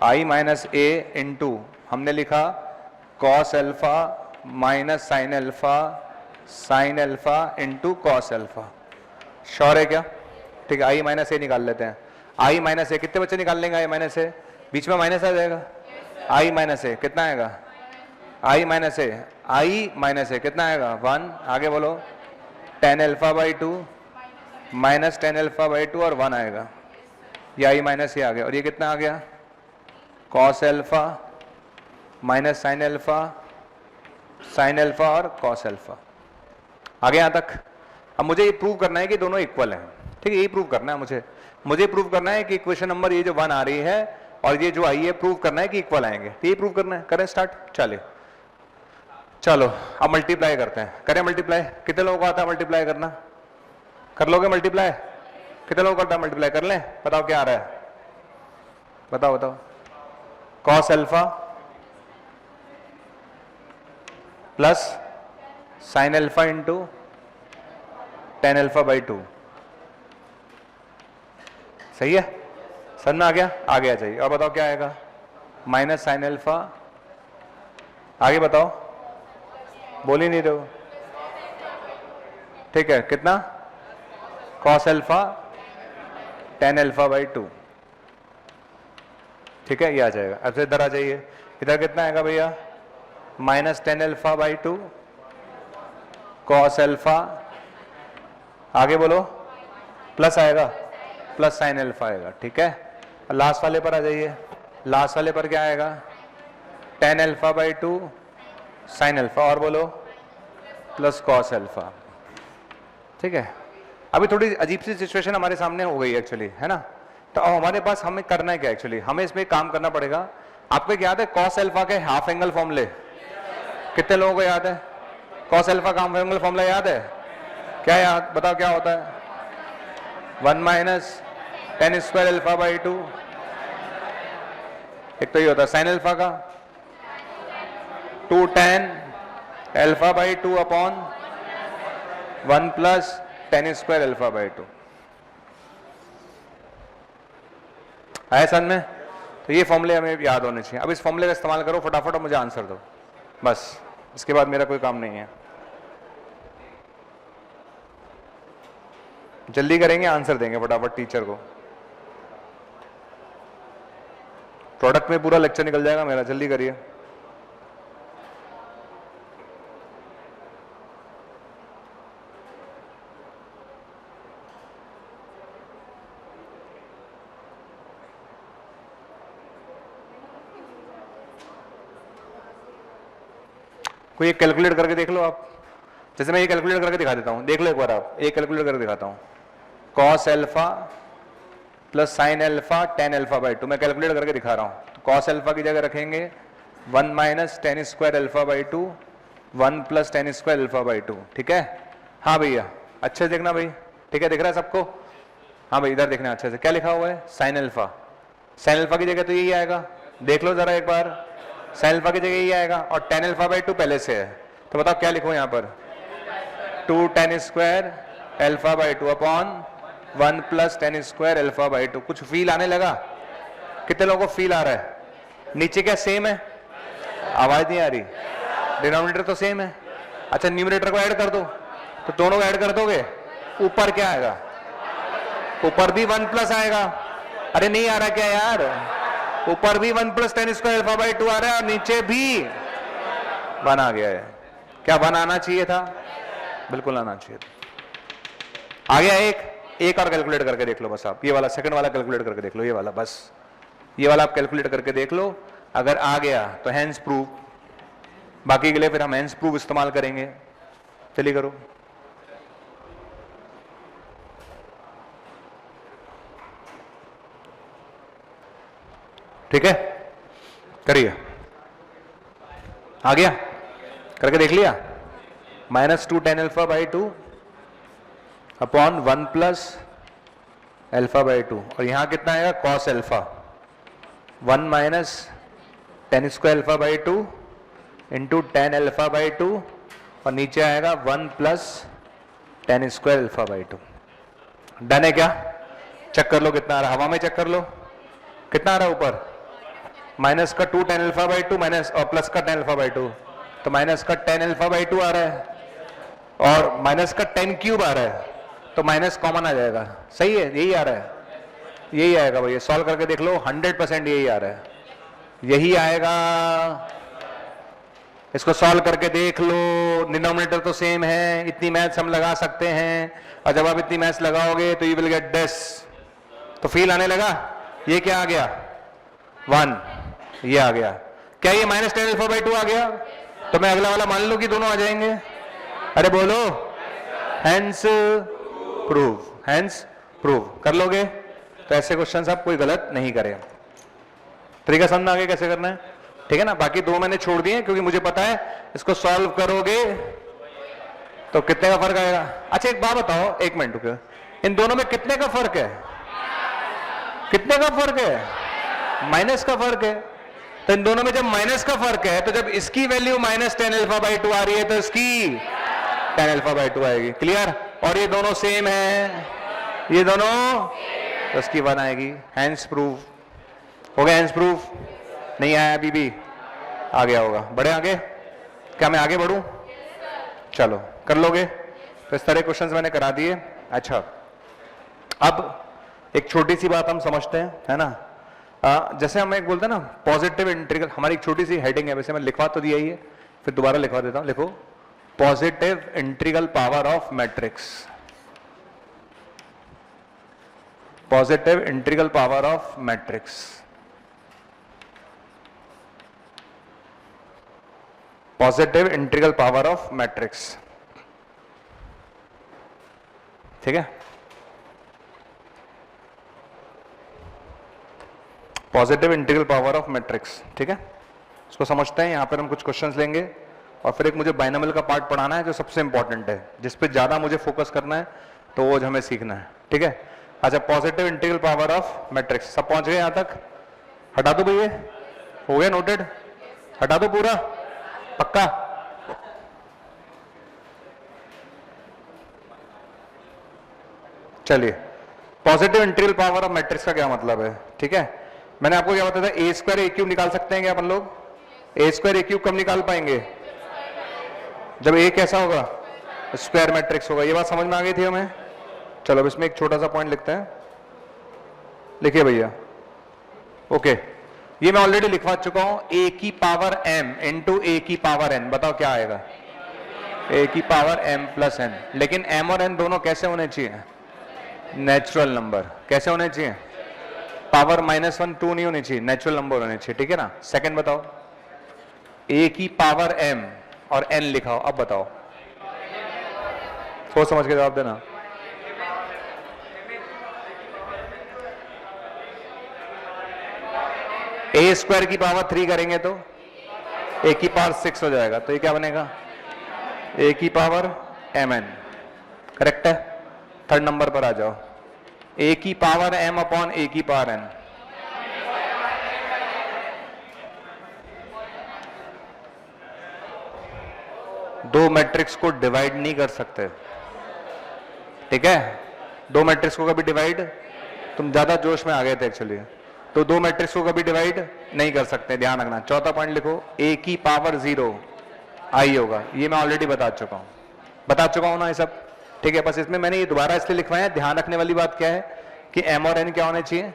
I minus A into हमने लिखा cos alpha minus sine alpha into cos alpha. Sure है क्या? ठीक है, I माइनस ए निकाल लेते हैं। I माइनस ए कितने बच्चे निकाल लेंगे? I माइनस ए बीच में माइनस आ जाएगा। I माइनस ए कितना आएगा? I माइनस ए कितना आएगा? 1। आगे बोलो, 10 alpha by 2 minus 10 alpha by 2 और 1 आएगा। ये आई माइनस ये आ गया, और ये कितना आ गया cos alpha minus sine alpha और कॉस एल्फा। आ गया यहां तक। अब मुझे ये प्रूव करना है कि दोनों इक्वल हैं, ठीक है, यही प्रूव करना है मुझे प्रूव करना है कि इक्वेशन नंबर ये जो 1 आ रही है और ये जो आई है प्रूव करना है कि इक्वल आएंगे, तो ये प्रूव करना है। करें स्टार्ट, चलो अब मल्टीप्लाई करते हैं। करें मल्टीप्लाई, कितने लोगों को आता है मल्टीप्लाई करना? कर लोगे मल्टीप्लाई? कितने लोगों को आता है मल्टीप्लाई? कर लें, बताओ क्या आ रहा है, बताओ cos alpha plus sine alpha into tan alpha by 2, सही है? समझ में आ गया चाहिए। और बताओ क्या आएगा, माइनस साइन एल्फा, आगे बताओ, बोल ही नहीं रहे हो, ठीक है, कितना cos alpha tan alpha by 2, ठीक है, ये आ जाएगा। अब से इधर आ जाइए, इधर कितना आएगा भैया, minus tan alpha by 2 cos alpha, आगे बोलो, प्लस आएगा, प्लस साइन एल्फा आएगा, ठीक है। लास्ट वाले पर आ जाइए, लास्ट वाले पर क्या आएगा, tan alpha by 2 sine alpha, और बोलो प्लस कॉस एल्फा, ठीक है। अभी थोड़ी अजीब सी सिचुएशन हमारे सामने हो गई एक्चुअली, है ना। तो अब हमारे पास हमें करना है क्या एक्चुअली, हमें इसमें काम करना पड़ेगा। आपको याद है कॉस एल्फा के हाफ एंगल फॉर्मूले? कितने लोगों को याद है कॉस एल्फा का हाफ एंगल फॉर्मूला? याद है? क्या याद, बताओ क्या होता है, 1 minus ten square alpha by 2, एक तो ये होता है साइन एल्फा का 2 tan alpha by 2 upon 1 plus ten square alpha by 2, है सन में? तो ये फॉर्मूले हमें याद होने चाहिए। अब इस फॉर्मूले का इस्तेमाल करो फटाफट और मुझे आंसर दो, बस इसके बाद मेरा कोई काम नहीं है। जल्दी करेंगे, आंसर देंगे फटाफट टीचर को, प्रोडक्ट में पूरा लेक्चर निकल जाएगा मेरा। जल्दी करिए। कोई एक कैलकुलेट करके देख लो आप, जैसे मैं ये कैलकुलेट करके दिखा देता हूं, देख लो एक बार आप, एक कैलकुलेट करके दिखाता हूं। Cos alpha plus sine alpha tan alpha by 2, मैं कैलकुलेट करके दिखा रहा हूं। तो कॉस एल्फा की जगह रखेंगे 1 minus ten square alpha by 2 1 plus ten square alpha by 2, ठीक है। हाँ भैया अच्छे से देखना भाई, ठीक है, दिख रहा है सबको? हाँ भाई इधर देखना अच्छे से, क्या लिखा हुआ है, साइन एल्फा। साइन एल्फा की जगह तो यही आएगा, देख लो जरा एक बार, साइन एल्फा की जगह यही आएगा, और टेन एल्फा बाई 2 पहले से है। तो बताओ क्या लिखो यहाँ पर, 2 ten square alpha by 2 upon 1 plus ten square alpha by 2। कुछ फील आने लगा? कितने लोगों को फील आ रहा है? नीचे क्या सेम है? आवाज नहीं आ रही? डिनोमिनेटर तो सेम है। अच्छा न्यूमरेटर को ऐड कर दो, तो दोनों को ऐड कर दोगे, ऊपर क्या आएगा? ऊपर भी 1 प्लस आएगा। अरे नहीं आ रहा क्या यार, ऊपर भी 1 plus ten square alpha by 2 आ रहा है, और नीचे भी 1 आ गया है। क्या 1 आना चाहिए था? बिल्कुल आना चाहिए था। आ गया एक और कैलकुलेट करके देख लो बस आप, ये वाला सेकंड वाला कैलकुलेट करके देख लो, ये वाला, बस ये वाला आप कैलकुलेट करके देख लो। अगर आ गया तो हैंस प्रूफ, बाकी के लिए फिर हम हैंस प्रूफ इस्तेमाल करेंगे। चलिए करो। ठीक है करिए। आ गया? करके देख लिया? Minus 2 tan alpha by 2 upon 1 plus alpha by 2, और यहां कितना आएगा, cos alpha 1 minus ten square alpha by 2 into tan alpha by 2, और नीचे आएगा 1 plus ten square alpha by 2। Done है क्या? चेक कर लो कितना आ रहा है, हवा में चेक कर लो कितना आ रहा है ऊपर, माइनस का 2 टेन एल्फा बाई 2 माइनस और प्लस का 10 एल्फा बाई 2, तो माइनस का 10 एल्फा बाई 2 आ रहा है, और माइनस का 10 क्यूब आ रहा है, तो माइनस कॉमन आ जाएगा। सही है, यही आ रहा है, यही आएगा भैया, सॉल्व करके देख लो, 100% यही आ रहा है, यही आएगा। इसको सॉल्व करके देख लो, डिनोमिनेटर तो सेम है, इतनी मैथ्स हम लगा सकते हैं, और जब आप इतनी मैथ्स लगाओगे तो यू विल गेट दिस। तो फील आने लगा, ये क्या आ गया 1, ये आ गया। क्या ये माइनस टेन अल्फा बाई 2 आ गया? तो मैं अगला वाला मान लूं कि दोनों आ जाएंगे? अरे बोलो, हैंस प्रूव, हैंस प्रूव कर लोगे? तो ऐसे क्वेश्चन आप कोई गलत नहीं करें। तरीका समझ में आगे कैसे करना है, ठीक है ना। बाकी दो मैंने छोड़ दिए क्योंकि मुझे पता है इसको सॉल्व करोगे तो कितने का फर्क आएगा। अच्छा एक बात बताओ, एक मिनट रुको, इन दोनों में कितने का फर्क है? कितने का फर्क है? माइनस का फर्क है। तो इन दोनों में जब माइनस का फर्क है तो जब इसकी value minus tan alpha by 2 आ रही है तो इसकी टेन अल्फा बाई 2 आएगी। क्लियर? और ये दोनों सेम है, ये दोनों, तो इसकी 1 आएगी। हैंस प्रूव हो गया। हैंस प्रूव नहीं आया अभी भी, आ गया होगा। बढ़े आगे? क्या मैं आगे बढ़ूं? चलो कर लोगे? तो इस तरह क्वेश्चंस मैंने करा दिए। अच्छा अब एक छोटी सी बात हम समझते हैं, है ना। जैसे हम एक बोलते हैं ना पॉजिटिव इंटीग्रल, हमारी एक छोटी सी हेडिंग है, वैसे मैं लिखवा तो दिया ही है, फिर दोबारा लिखवा देता हूं। लिखो positive integral power of matrix, positive integral power of matrix, positive integral power of matrix, ठीक है। Positive integral power of matrix, ठीक है। इसको समझते हैं। यहां पर हम कुछ क्वेश्चंस लेंगे और फिर एक मुझे बाइनोमियल का पार्ट पढ़ाना है जो सबसे इंपॉर्टेंट है, जिस पे ज्यादा मुझे फोकस करना है, तो वो हमें सीखना है, ठीक है। अच्छा positive integral power of matrix, सब पहुंच गए यहां तक? हटा दो भैया, हो गया नोटेड? हटा दो पूरा, पक्का? चलिए positive integral power of matrix का क्या मतलब है, ठीक है। मैंने आपको क्या बताया था, ए स्क्वायर ए क्यूब निकाल सकते हैं क्या अपन लोग? ए स्क्वायर ए क्यूब कब निकाल पाएंगे? जब ए कैसा होगा? स्क्वायर मैट्रिक्स होगा। ये बात समझ में आ गई थी हमें? चलो अब इसमें एक छोटा सा पॉइंट लिखते हैं, लिखिए भैया। ओके, ये मैं ऑलरेडी लिखवा चुका हूं, ए की पावर m इंटू ए की पावर n। बताओ क्या आएगा? ए की पावर m प्लस n। लेकिन m और n दोनों कैसे होने चाहिए? Natural number. कैसे होने चाहिए? पावर -1 2 नहीं होनी चाहिए, नेचुरल नंबर होने चाहिए, ठीक है ना। सेकंड बताओ, a की पावर m और n लिखाओ। अब बताओ, सोच समझ के जवाब देना। ए स्क्वायर की पावर 3 करेंगे तो ए की पावर 6 हो जाएगा, तो ये क्या बनेगा? ए की पावर mn। करेक्ट है। थर्ड नंबर पर आ जाओ, ए की पावर m अपॉन ए की पावर n। दो मैट्रिक्स को डिवाइड नहीं कर सकते, ठीक है। दो मैट्रिक्स को कभी डिवाइड, तुम ज्यादा जोश में आ गए थे एक्चुअली, तो दो मैट्रिक्स को कभी डिवाइड नहीं कर सकते, ध्यान रखना। चौथा पॉइंट लिखो, ए की पावर 0 आई होगा। ये मैं ऑलरेडी बता चुका हूं ना ये सब, ठीक है। बस इसमें मैंने ये दोबारा इसलिए लिखवाया है, ध्यान रखने वाली बात क्या है कि m और n क्या होने चाहिए?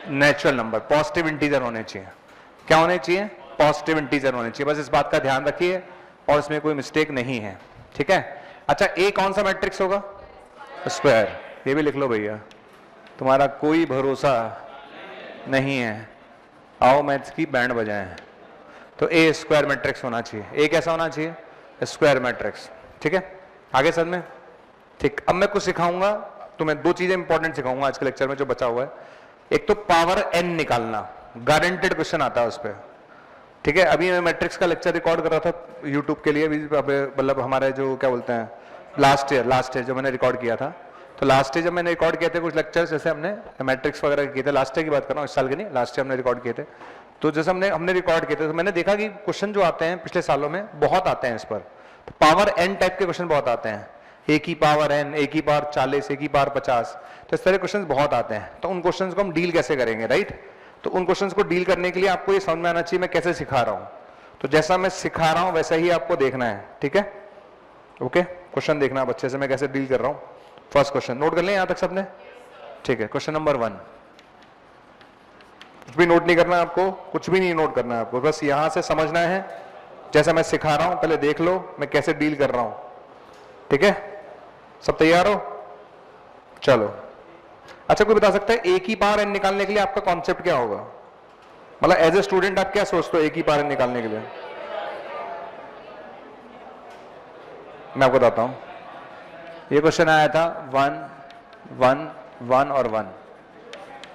नेचुरल नंबर, पॉजिटिव इंटीजर होने चाहिए। क्या होने चाहिए? पॉजिटिव इंटीजर होने चाहिए। बस इस बात का ध्यान रखिए और इसमें कोई मिस्टेक नहीं है, ठीक है। अच्छा ए कौन सा मैट्रिक्स होगा? स्क्वायर। ये भी लिख लो भैया, तुम्हारा कोई भरोसा नहीं है। आओ मैथ्स की बैंड बजाएं। तो ए स्क्वायर मैट्रिक्स होना चाहिए। ए कैसा होना चाहिए? स्क्वायर मैट्रिक्स, ठीक है। आगे सर में, ठीक। अब मैं कुछ सिखाऊंगा तुम्हें, दो चीजें इंपॉर्टेंट सिखाऊंगा आज के लेक्चर में जो बचा हुआ है। एक तो पावर n निकालना, गारंटेड क्वेश्चन आता है उस पर, ठीक है। अभी मैं मैट्रिक्स का लेक्चर रिकॉर्ड कर रहा था यूट्यूब के लिए, मतलब हमारे जो क्या बोलते हैं लास्ट ईयर जो मैंने रिकॉर्ड किया था। तो लास्ट ईयर जब मैंने रिकॉर्ड किए थे कुछ लेक्चर्स, जैसे हमने मैट्रिक्स वगैरह किए थे, लास्ट ईयर की बात कर रहा हूँ, इस साल के नहीं, लास्ट ईयर हमने रिकॉर्ड किए थे। तो जैसे हमने रिकॉर्ड किए थे तो मैंने देखा कि क्वेश्चन जो आते हैं पिछले सालों में बहुत आते हैं इस पर, पावर n टाइप के क्वेश्चन बहुत आते हैं। ए की पावर n, ए की पावर 40, ए की पावर 50, तो इस तरह क्वेश्चन बहुत आते हैं। तो उन क्वेश्चन को हम डील कैसे करेंगे, राइट। तो उन क्वेश्चन को डील करने के लिए आपको ये समझ में आना चाहिए मैं कैसे सिखा रहा हूँ। तो जैसा मैं सिखा रहा हूँ वैसा ही आपको देखना है, ठीक है। ओके, क्वेश्चन देखना आप अच्छे से, मैं कैसे डील कर रहा हूँ। फर्स्ट क्वेश्चन नोट कर लें यहां तक सबने, ठीक है। क्वेश्चन नंबर 1, कुछ भी नोट नहीं करना है आपको, कुछ भी नहीं नोट करना है आपको, बस यहां से समझना है जैसा मैं सिखा रहा हूं। पहले देख लो मैं कैसे डील कर रहा हूं, ठीक है। सब तैयार हो? चलो अच्छा कोई बता सकता है ए की पावर एन निकालने के लिए आपका कॉन्सेप्ट क्या होगा? मतलब एज ए स्टूडेंट आप क्या सोचते हो ए की पावर एन निकालने के लिए? मैं आपको बताता हूं, ये क्वेश्चन आया था 1 1 1 और 1,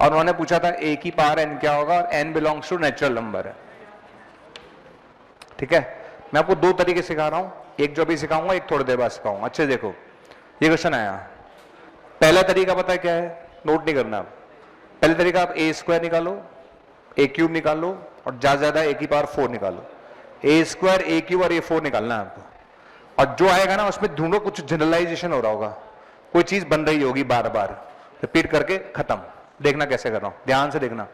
और उन्होंने पूछा था ए की पावर एन क्या होगा, और N belongs to natural number है। ठीक है, मैं आपको दो तरीके सिखा रहा हूं, एक जो अभी सिखाऊंगा, एक थोड़ी देर बाद सिखाऊंगा। अच्छे देखो, ये क्वेश्चन आया, पहला तरीका पता है क्या है, नोट नहीं करना आप। पहले तरीका आप ए स्क्वायर निकालो, ए क्यूब निकालो, और ज्यादा ज्यादा ए की पावर 4 निकालो। ए स्क्वायर, ए क्यूब और ए 4 निकालना है आपको, और जो आएगा ना उसमें ढूंढो कुछ जनरलाइजेशन हो रहा होगा, कोई चीज बन रही होगी बार बार, रिपीट करके खत्म। देखना कैसे कर रहा हूं, ध्यान से देखना।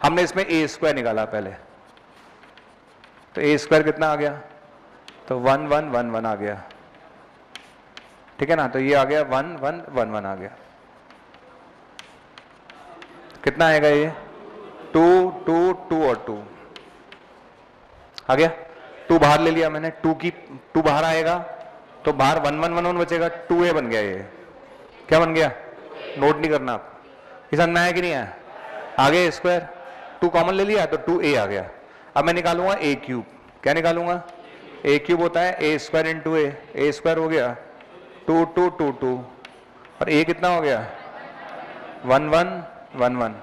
हमने इसमें ए स्क्वायर निकाला पहले, तो ए स्क्वायर कितना आ गया, तो 1 1 1 1 आ गया। ठीक है ना, तो ये आ गया 1 1 1 1 आ गया। कितना आएगा ये, 2 2 2 और 2 आ गया। 2 बाहर ले लिया मैंने, 2 बाहर आएगा तो बाहर 1 1 1 1 बचेगा, 2a बन गया। ये क्या बन गया, नोट नहीं करना आप, ये समझ में आया कि नहीं आया? आगे स्क्वायर 2 कॉमन ले लिया तो 2a आ गया। अब मैं निकालूंगा ए क्यूब, क्या निकालूंगा, ए क्यूब होता है ए स्क्वायर इंटू ए स्क्वायर हो गया 2 2 2 2, और ए कितना हो गया 1 1 1 1,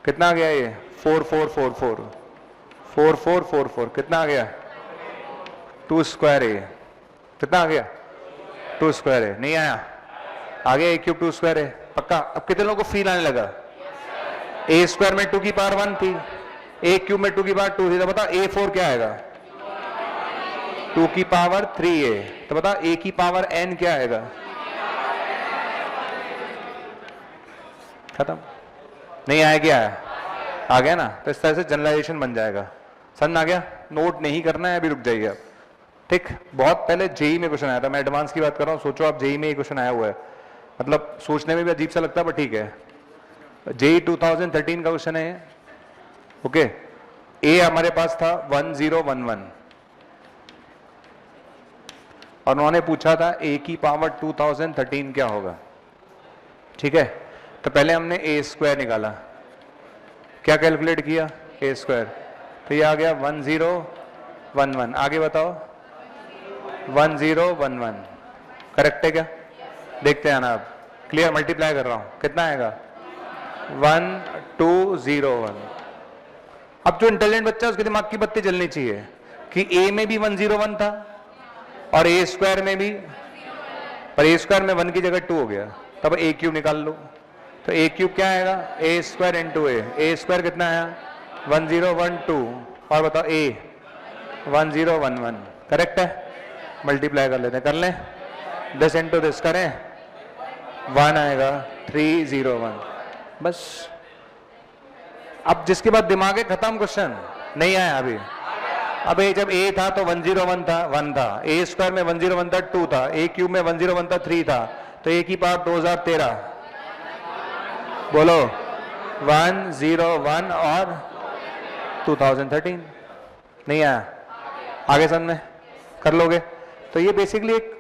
कितना आ गया ये 4 4 4 4 4 4 4 4, कितना आ गया 2 स्क्वायर ए, कितना आ गया 2 स्क्वायर ए, नहीं आया? आगे ए क्यूब 2 स्क्वायर है पक्का। अब कितने लोगों को फील आने लगा, ए स्क्वायर में 2 की पावर 1 थी, ए क्यूब में 2 की पावर 2 थी, तो बता ए 4 क्या आएगा, 2 की पावर 3a, तो बता ए की पावर n क्या आएगा, खत्म। नहीं आया, क्या है, आ गया ना। तो इस तरह से जनरलाइजेशन बन जाएगा, समझ आ गया? नोट नहीं करना है, अभी रुक जाइए आप। ठीक, बहुत पहले जेई में क्वेश्चन आया था, मैं एडवांस की बात कर रहा हूँ। सोचो आप जेई में ये क्वेश्चन आया हुआ है, मतलब सोचने में भी अजीब सा लगता है, पर ठीक है। जेई 2013 का क्वेश्चन है। ओके, ए हमारे पास था 1011, और उन्होंने पूछा था ए की पावर 2013 क्या होगा। ठीक है, तो पहले हमने ए स्क्वायर निकाला, क्या कैलकुलेट किया, ए स्क्वायर, तो ये आ गया 1011। आगे बताओ 1011, करेक्ट है क्या? देखते हैं ना आप, क्लियर, मल्टीप्लाई कर रहा हूं, कितना आएगा 1201। अब जो इंटेलिजेंट बच्चा है उसके दिमाग की बत्ती जलनी चाहिए कि ए में भी 101 था और ए स्क्वायर में भी, पर ए स्क्वायर में 1 की जगह 2 हो गया, तब ए क्यूब निकाल लो। तो ए क्यूब क्या आएगा, ए स्क्वायर इंटू ए स्क्वायर कितना आया 1012, और बताओ ए 1011, करेक्ट है? मल्टीप्लाई कर लेते हैं, कर लें, 10 इंटू 10 करें, 1 आएगा 301, बस। अब जिसके बाद दिमाग है खत्म, क्वेश्चन नहीं आया अभी। अब ए जब ए था तो 101 था, 1 था, ए स्क्वायर में 101 था 2 था, ए क्यूब में 101 था 3 था, तो ए की पावर 2013, बोलो 101 और 2013, नहीं आया? आगे समझ में कर लोगे? तो ये बेसिकली एक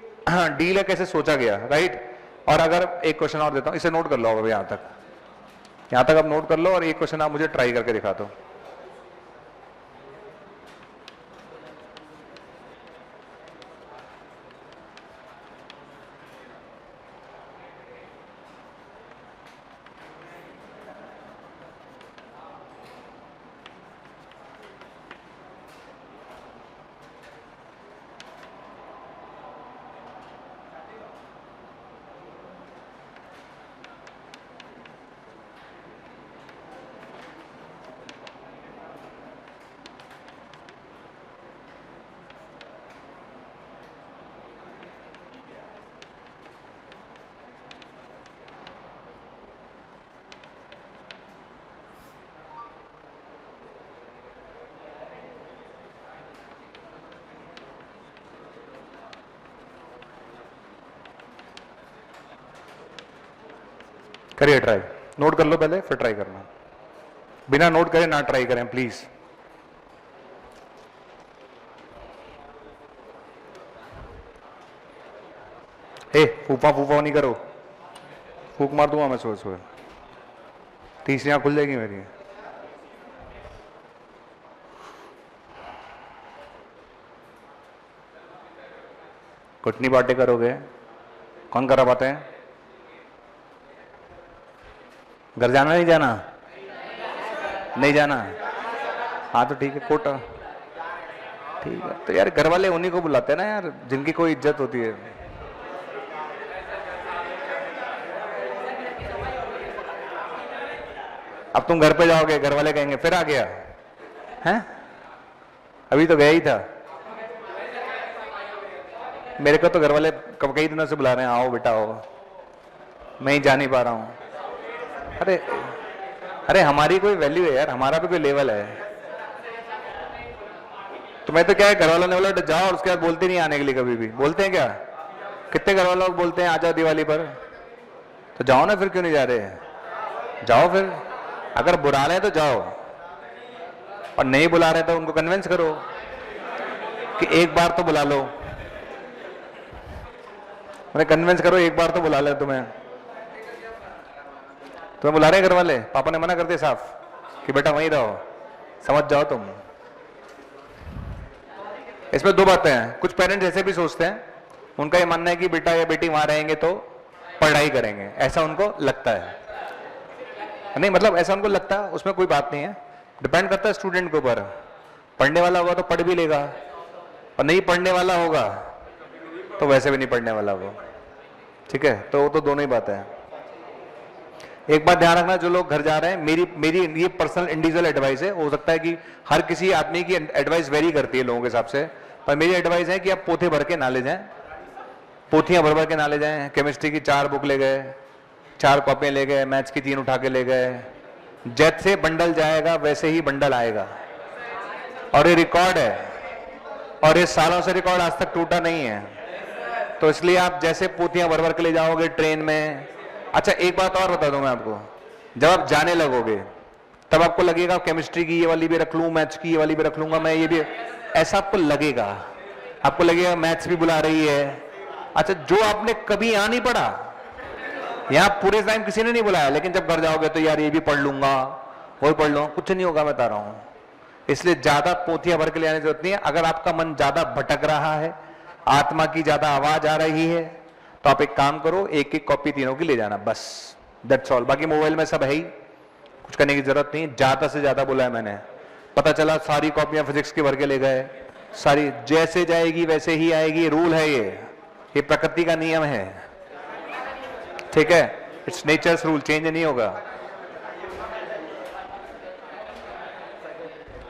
डील है, कैसे सोचा गया, राइट? और अगर एक क्वेश्चन और देता हूं, इसे नोट कर लो अब, यहां तक आप नोट कर लो, और एक क्वेश्चन आप मुझे ट्राई करके दिखा दो। करिए ट्राई, नोट कर लो पहले फिर ट्राई करना, बिना नोट करे ना ट्राई करें प्लीज। फूफा फूफा नहीं करो, फूक मार दूंगा मैं सुबह सुबह, तीसरी आंख खुल जाएगी मेरी। कुटनी बातें करोगे, कौन करा पाते हैं? घर जाना नहीं जाना? नहीं जाना? हाँ तो ठीक है, कोटा ठीक है। तो यार घर वाले उन्हीं को बुलाते हैं ना यार, जिनकी कोई इज्जत होती है। अब तुम घर पे जाओगे, घर वाले कहेंगे फिर आ गया हैं, अभी तो गया ही था। मेरे को तो घर वाले कब कई दिनों से बुला रहे हैं, आओ बेटा आओ, मैं ही जा नहीं पा रहा हूं। अरे अरे हमारी कोई वैल्यू है यार, हमारा भी कोई लेवल है। तो मैं तो क्या है, घर वालों ने बोला जाओ और उसके बाद बोलते नहीं आने के लिए, कभी भी बोलते हैं क्या? कितने घर वालों को बोलते हैं आ जाओ दिवाली पर, तो जाओ ना, फिर क्यों नहीं जा रहे हैं? जाओ फिर, अगर बुला रहे हैं तो जाओ, और नहीं बुला रहे तो उनको कन्विंस करो कि एक बार तो बुला लो, उन्हें कन्विंस करो एक बार तो बुला ले। तुम्हें बुला रहे हैं घर वाले, पापा ने मना कर दिया साफ कि बेटा वहीं रहो, समझ जाओ तुम। इसमें दो बातें हैं, कुछ पेरेंट्स ऐसे भी सोचते हैं, उनका ये मानना है कि बेटा या बेटी वहां रहेंगे तो पढ़ाई करेंगे, ऐसा उनको लगता है। नहीं मतलब ऐसा उनको लगता है, उसमें कोई बात नहीं है, डिपेंड करता है स्टूडेंट के ऊपर। पढ़ने वाला होगा तो पढ़ भी लेगा, और नहीं पढ़ने वाला होगा तो वैसे भी नहीं पढ़ने वाला वो, ठीक है। तो वो तो दोनों ही बातें हैं। एक बात ध्यान रखना, जो लोग घर जा रहे हैं, मेरी ये पर्सनल इंडिविजुअल एडवाइस है, हो सकता है कि हर किसी आदमी की एडवाइस वेरी करती है लोगों के हिसाब से, पर मेरी एडवाइस है कि आप पोथे भर के ना ले जाएं, पोथियां भर भर के ना ले जाएं। केमिस्ट्री की 4 बुक ले गए, 4 कॉपियां ले गए, मैथ्स की 3 उठा के ले गए, जैसे बंडल जाएगा वैसे ही बंडल आएगा, और ये रिकॉर्ड है, और ये सालों से रिकॉर्ड आज तक टूटा नहीं है। तो इसलिए आप जैसे पोथियां भर भर के ले जाओगे ट्रेन में। अच्छा एक बात और बता दूं मैं आपको, जब आप जाने लगोगे तब आपको लगेगा केमिस्ट्री की ये वाली भी रख लूं, मैथ्स की ये वाली भी रख लूंगा मैं, ये भी, ऐसा आपको लगेगा। आपको लगेगा मैथ्स भी बुला रही है। अच्छा जो आपने कभी यहां नहीं पढ़ा, यहां पूरे टाइम किसी ने नहीं बुलाया, लेकिन जब घर जाओगे तो यार ये भी पढ़ लूंगा, वो भी पढ़ लूंगा, कुछ नहीं होगा, मैं बता रहा हूं। इसलिए ज्यादा पोथियां भर के ले आने की जरूरत नहीं है। अगर आपका मन ज्यादा भटक रहा है, आत्मा की ज्यादा आवाज आ रही है, तो आप एक काम करो, एक एक कॉपी तीनों की ले जाना, बस, दैट्स ऑल। बाकी मोबाइल में सब है ही, कुछ करने की जरूरत नहीं। ज्यादा से ज्यादा बुलाया मैंने, पता चला सारी कॉपियां फिजिक्स की भर के ले गए, सारी, जैसे जाएगी वैसे ही आएगी, रूल है ये प्रकृति का नियम है, ठीक है, इट्स नेचर्स रूल, चेंज नहीं होगा।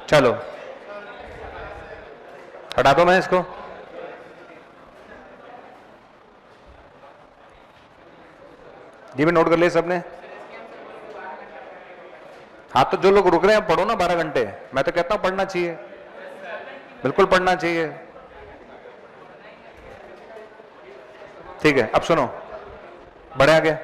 चलो हटा दो मैं इसको। जी मैं नोट कर लिया सबने? हाँ तो जो लोग रुक रहे हैं पढ़ो ना 12 घंटे, मैं तो कहता हूं पढ़ना चाहिए, बिल्कुल पढ़ना चाहिए, ठीक है। अब सुनो, बड़े आगे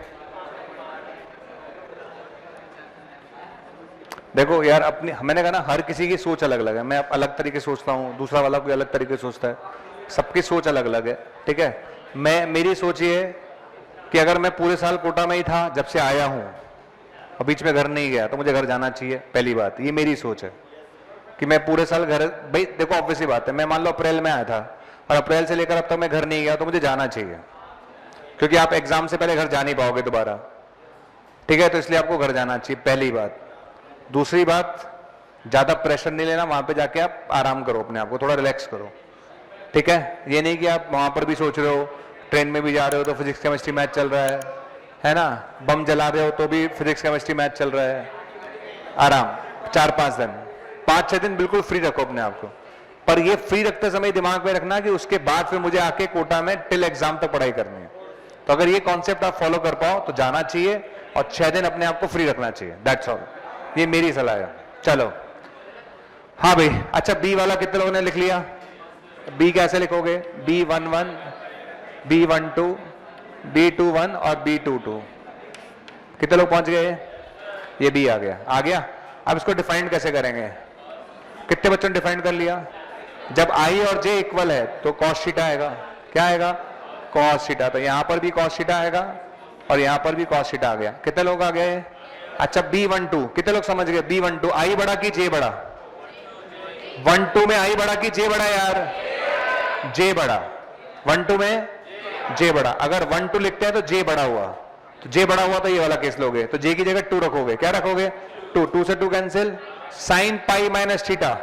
देखो यार, अपनी, मैंने कहा ना हर किसी की सोच अलग अलग है, मैं अलग तरीके से सोचता हूं, दूसरा वाला कोई अलग तरीके से सोचता है, सबकी सोच अलग अलग है, ठीक है। मेरी सोच ये है कि अगर मैं पूरे साल कोटा में ही था, जब से आया हूं और बीच में घर नहीं गया, तो मुझे घर जाना चाहिए, पहली बात, ये मेरी सोच है कि मैं पूरे साल घर, भाई देखो ऑब्वियस सी बात है, मैं मान लो अप्रैल में आया था और अप्रैल से लेकर अब तक मैं घर नहीं गया, तो मुझे जाना चाहिए, क्योंकि आप एग्जाम से पहले घर जा नहीं पाओगे दोबारा, ठीक है। तो इसलिए आपको घर जाना चाहिए, पहली बात। दूसरी बात, ज्यादा प्रेशर नहीं लेना, वहां पे जाके आप आराम करो, अपने आप को थोड़ा रिलैक्स करो, ठीक है। ये नहीं कि आप वहां पर भी सोच रहे हो, ट्रेन में भी जा रहे हो तो फिजिक्स केमिस्ट्री मैथ चल रहा है ना, बम जला रहे हो तो भी फिजिक्स केमिस्ट्री मैथ चल रहा है। आराम, 4-5 दिन, 5-6 दिन बिल्कुल फ्री रखो अपने आप को, पर ये फ्री रखते समय दिमाग में रखना कि उसके बाद फिर मुझे आके कोटा में टिल एग्जाम तक पढ़ाई करनी है। तो अगर ये कॉन्सेप्ट आप फॉलो कर पाओ तो जाना चाहिए, और 6 दिन अपने आप को फ्री रखना चाहिए, दैट्स ऑल, ये मेरी सलाह है। चलो हाँ भाई, अच्छा बी वाला कितने लोगों ने लिख लिया? बी कैसे लिखोगे? B11, B12, B21 और B22, कितने लोग पहुंच गए? ये बी आ गया, आ गया। अब इसको डिफाइन कैसे करेंगे? कितने बच्चों ने डिफाइन कर लिया? जब आई और जे इक्वल है तो कॉस थीटा आएगा, क्या आएगा? Cos theta. तो यहां पर भी कॉस थीटा आएगा और यहां पर भी cos थीटा आ गया। कितने लोग आ गए? अच्छा B12 कितने लोग समझ गए? B12 आई बड़ा कि जे बड़ा? 12 में आई बड़ा कि जे बड़ा यार? जे बड़ा। 12 में जे बड़ा। अगर 12 लिखते हैं तो जे बड़ा हुआ, तो जे बड़ा हुआ तो ये वाला केस लोगे, तो जे की जगह 2 रखोगे। क्या रखोगे? 2, 2 से 2 cancel, sine pi minus theta,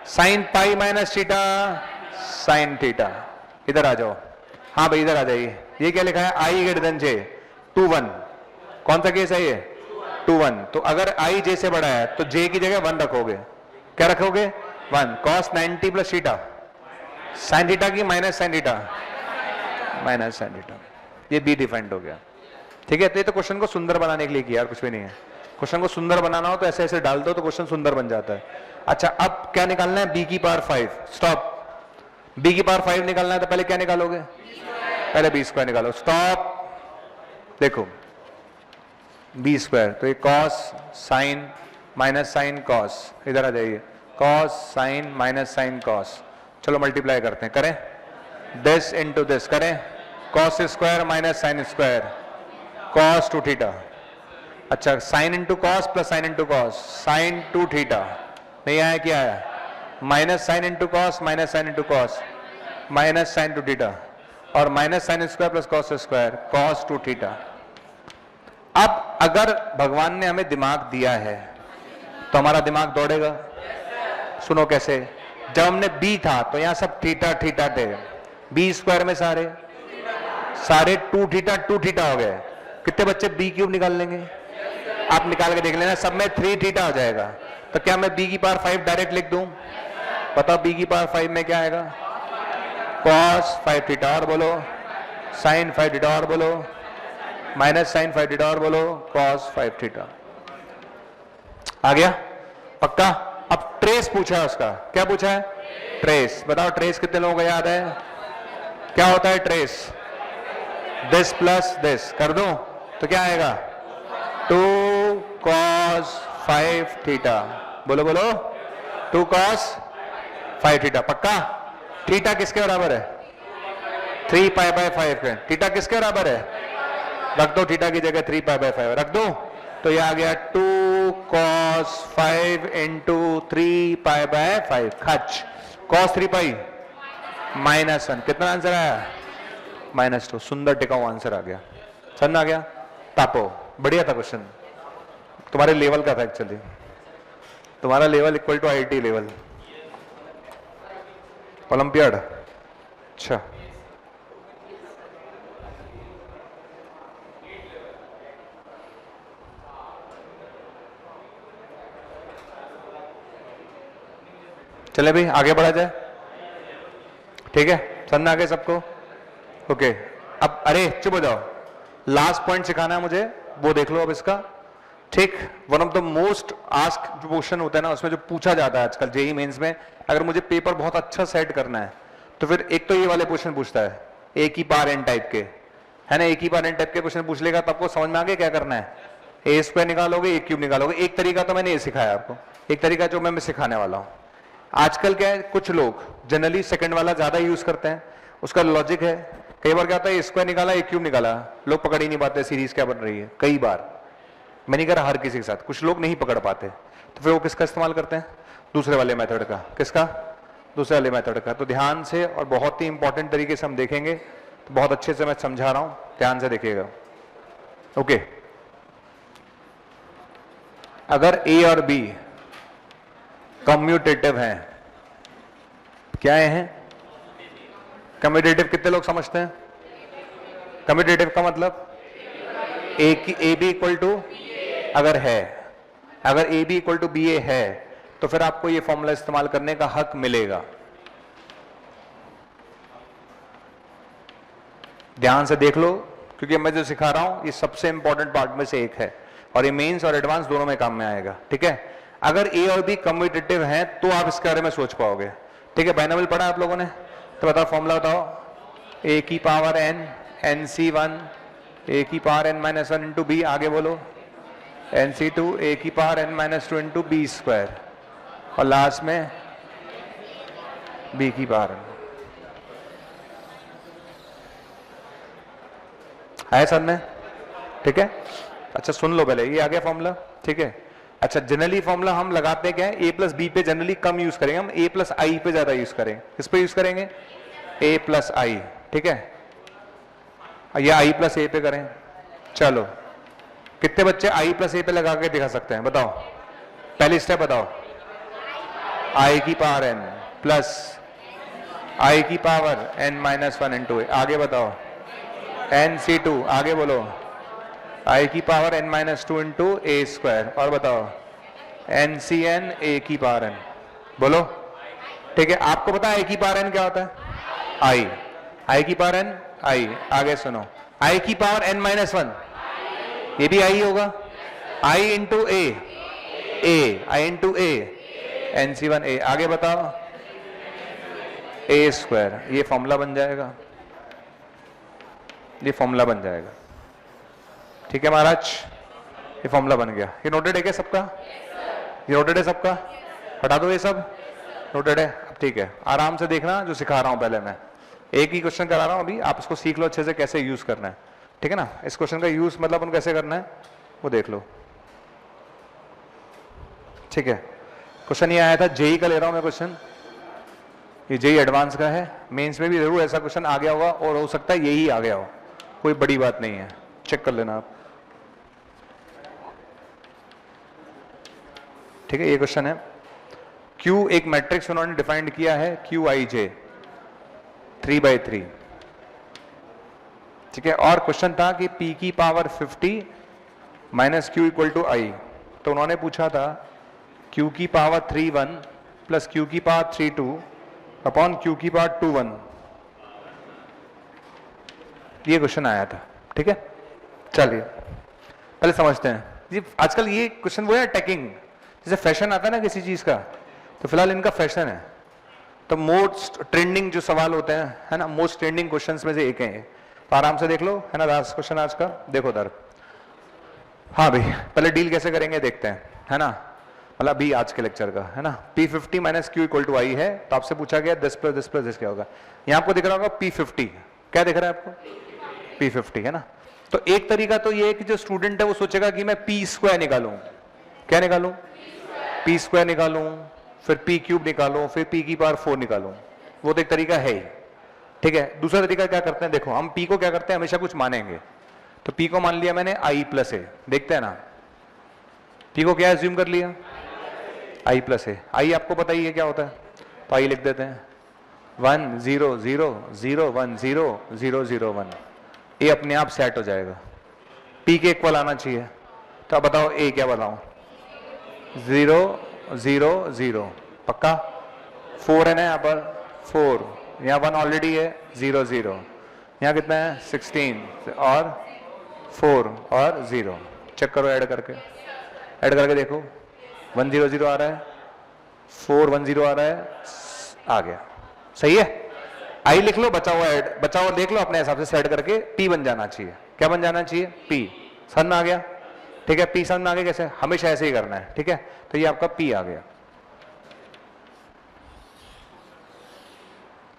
sine pi minus theta, sine theta. इधर आ जाओ, हाँ भाई इधर आ जाइए। ये क्या लिखा है? आई ग्रेटर देन जे, 2 1। कौन सा केस है ये? 2 1। तो अगर आई जे से बड़ा है तो जे की जगह 1 रखोगे। क्या रखोगे? 1। Cos 90 plus theta, sine theta की minus sine theta, minus sine theta. ये बी डिफाइंड हो गया। ठीक है, तो ये तो क्वेश्चन को सुंदर बनाने के लिए किया, कुछ भी नहीं है। क्वेश्चन को सुंदर बनाना हो तो ऐसे ऐसे डाल दो तो क्वेश्चन सुंदर बन जाता है। अच्छा, अब क्या निकालना है? बी की पावर 5। स्टॉप। बी की पावर 5 निकालना है तो पहले क्या निकालोगे? पहले बी स्क्वायर निकालो। स्टॉप। देखो बी स्क्वायर, तो ये cos sine minus sine cos, इधर आ जाइए, cos sine minus sine cos. चलो मल्टीप्लाई करते हैं, करें दिस इंटू दिस, करें cos square minus sine square, cos 2 theta. अच्छा, sine into cos plus sine into cos, sine 2 theta. नहीं आया? क्या आया? Minus sine into cos minus sine into cos, minus sine 2 theta, और minus sine square plus cos square, cos 2 theta. अब अगर भगवान ने हमें दिमाग दिया है तो हमारा दिमाग दौड़ेगा। सुनो कैसे। जब हमने बी था तो यहां सब थीटा थीटा थे, बी स्क्वायर में सारे सारे 2 थीटा 2 थीटा हो गए। कितने बच्चे बी क्यूब निकाल लेंगे? आप निकाल के देख लेना, सब में 3 थीटा हो जाएगा। तो क्या मैं बी की पावर 5 डायरेक्ट लिख दूं? बताओ बी की पावर 5 में क्या आएगा? कॉस 5 थीटा, और बोलो साइन 5 थीटा, और बोलो माइनस साइन 5 थीटा, और बोलो कॉस 5 थीटा। आ गया? पक्का? अब ट्रेस पूछा है उसका। क्या पूछा है? ट्रेस। बताओ ट्रेस कितने लोगों को याद है? क्या होता है ट्रेस? दिस प्लस दिस कर दो तो क्या आएगा? 2 cos 5 थीटा। बोलो बोलो 2 cos 5 थीटा। पक्का? थीटा किसके बराबर है? 3 पाई बाय 5 है। थीटा किसके बराबर है? रख दो थीटा की जगह 3 पाई बाय 5 रख दो, तो ये आ गया 2 cos 5 इंटू 3 पाई बाय 5। खच cos 3 पाई माइनस 1। कितना आंसर आया? -2। सुंदर टिकाऊ आंसर आ गया। समझ आ गया? तापो, बढ़िया था क्वेश्चन, तुम्हारे लेवल का था एक्चुअली। तुम्हारा level equal to IIT level, Olympiad. अच्छा, चले भाई आगे बढ़ा जाए। ठीक है, समझ आ गया सबको? ओके, अब अरे चुप हो जाओ, लास्ट पॉइंट सिखाना है मुझे, वो देख लो अब इसका। ठीक, one of the most ask जो क्वेश्चन होता है ना, उसमें जो पूछा जाता है आजकल जेई मेंस में, अगर मुझे पेपर बहुत अच्छा सेट करना है तो फिर एक तो ये वाले क्वेश्चन पूछता है, ए की पावर एन टाइप के, है ना। ए की पावर एन टाइप के क्वेश्चन पूछ लेगा तो आपको समझ में आ गया क्या करना है। ए स्क्वायर निकालोगे, ए क्यूब निकालोगे। एक तरीका तो मैंने ये सिखाया आपको, एक तरीका जो मैं सिखाने वाला हूँ। आजकल क्या है, कुछ लोग जनरली सेकंड वाला ज्यादा यूज करते हैं। उसका लॉजिक है, कई बार क्या होता है, ए स्क्वायर निकाला, ए क्यूब निकाला, लोग पकड़ ही नहीं पाते सीरीज क्या बन रही है। कई बार, मैं नहीं कह रहा हर किसी के साथ, कुछ लोग नहीं पकड़ पाते, तो फिर वो किसका इस्तेमाल करते हैं? दूसरे वाले मेथड का। किसका? दूसरे वाले मेथड का। तो ध्यान से और बहुत ही इंपॉर्टेंट तरीके से हम देखेंगे, तो बहुत अच्छे से मैं समझा रहा हूं, ध्यान से देखिएगा। ओके, अगर ए और बी कम्यूटेटिव हैं, क्या है? कम्यूटेटिव कितने लोग समझते हैं? कम्यूटेटिव का मतलब ए की ए बी इक्वल टू, अगर है, अगर A B equal to B A है, तो फिर आपको ये फॉर्मूला इस्तेमाल करने का हक मिलेगा। ध्यान से देख लो, क्योंकि मैं जो सिखा रहा हूं ये सबसे इंपॉर्टेंट पार्ट में से एक है, और ये मेंस और एडवांस दोनों में काम में आएगा। ठीक है, अगर ए और बी कम्यूटेटिव हैं तो आप इसके बारे में सोच पाओगे। ठीक है, बाइनोमियल पढ़ा आप लोगों ने, तो बताओ फॉर्मूला बताओ। ए की power N, N C 1, A की power N minus 1 into B, आगे बोलो एन सी 2, ए की power N minus 2 into B square, और लास्ट में बी की पावर एन। है सर ने? ठीक है, अच्छा सुन लो पहले, ये आ गया फॉर्मूला, ठीक है। अच्छा जनरली फॉर्मूला हम लगाते क्या है, ए प्लस बी पे जनरली कम यूज करेंगे हम, ए प्लस आई पे ज्यादा यूज करेंगे। किस पे यूज करेंगे? ए प्लस आई, ठीक है, या आई प्लस ए पे करें। चलो कितने बच्चे आई प्लस ए पे लगा के दिखा सकते हैं, बताओ। पहली स्टेप बताओ, आई की पावर एन प्लस आई की power N minus one into A. आगे बताओ, एन सी टू, आगे बोलो, आई की power N minus two into A square. और बताओ, एन सी एन ए की पावर एन, बोलो। ठीक है, आपको पता है ए की पावर एन क्या होता है? आई की पावर एन आई। आगे सुनो, आई की पावर एन माइनस वन, ये भी आई होगा, आई इंटू ए, आई इंटू ए, एन सी वन ए। आगे बताओ, ए स्क्वायर, ये फॉर्मूला बन जाएगा, ये फॉर्मूला बन जाएगा। ठीक है महाराज, ये फॉर्मूला बन गया। ये नोटेड है क्या सबका? ये नोटेड है सबका? हटा दो ये सब, नोटेड है। अब ठीक है, आराम से देखना जो सिखा रहा हूं। पहले मैं एक ही क्वेश्चन करा रहा हूं अभी, आप इसको सीख लो अच्छे से कैसे यूज करना है, ठीक है ना। इस क्वेश्चन का यूज मतलब उन कैसे करना है वो देख लो, ठीक है। क्वेश्चन ये आया था, जेई का ले रहा हूं मैं क्वेश्चन, ये जेई एडवांस का है। मेंस में भी जरूर ऐसा क्वेश्चन आ गया होगा, और हो सकता है यही आ गया हो, कोई बड़ी बात नहीं है, चेक कर लेना आप। ठीक है, ये क्वेश्चन है, Q एक मैट्रिक्स उन्होंने डिफाइंड किया है, QIJ 3/3, ठीक है। और क्वेश्चन था कि P की power 50 minus Q equal to I। तो उन्होंने पूछा था Q की पावर 3 1 प्लस Q की पावर 3 2 अपॉन Q की पावर 2 1। ये क्वेश्चन आया था, ठीक है। चलिए पहले समझते हैं जी। आजकल ये क्वेश्चन वो है टैकिंग, जैसे फैशन आता है ना किसी चीज का, तो फिलहाल इनका फैशन है। तो मोस्ट ट्रेंडिंग जो सवाल होते हैं, है ना, मोस्ट ट्रेंडिंग क्वेश्चंस में से एक है। तो आराम से देख लो, है ना, लास्ट क्वेश्चन आज का देखो दर। हाँ भाई, पहले डील कैसे करेंगे देखते हैं, है ना, मतलब अभी आज के लेक्चर का, है ना। P50 minus Q equal to I है, तो आपसे पूछा गया 10 प्लस 10 प्लस 10 क्या होगा। यहाँ आपको दिख रहा होगा P50, क्या दिख रहा है आपको? P50, है ना। तो एक तरीका तो ये है कि जो स्टूडेंट है वो सोचेगा कि मैं P स्क्वायर निकालूं, क्या निकालूं? P स्क्वायर निकालूं, फिर P क्यूब निकालूं, फिर P की पावर 4 निकालूं। वो तो एक तरीका है ही, ठीक है। दूसरा तरीका क्या करते हैं, देखो हम P को क्या करते हैं, हमेशा कुछ मानेंगे। तो P को मान लिया मैंने I प्लस ए, देखते हैं ना, P को क्या एज्यूम कर लिया? I plus A. I आपको पता ही है क्या होता है, तो I लिख देते हैं 1 0 0 0 1 0 0 0 1। ए अपने आप सेट हो जाएगा, P के इक्वल आना चाहिए। तो अब बताओ ए क्या बताऊं? 0 0 0, पक्का। 4 है ना यहाँ पर, 4, यहाँ 1 ऑलरेडी है, 0 0, यहाँ कितना है 16 और 4 और 0। चेक करो ऐड करके देखो, 1 0 0 आ रहा है, 4 1 0 आ रहा है, आ गया, सही है। आई लिख लो, बचा हुआ देख लो, अपने हिसाब से सेट करके P बन जाना चाहिए। क्या बन जाना चाहिए? P। समझ में आ गया, ठीक है। P समझ में आ गया कैसे, हमेशा ऐसे ही करना है, ठीक है। तो ये आपका P आ गया,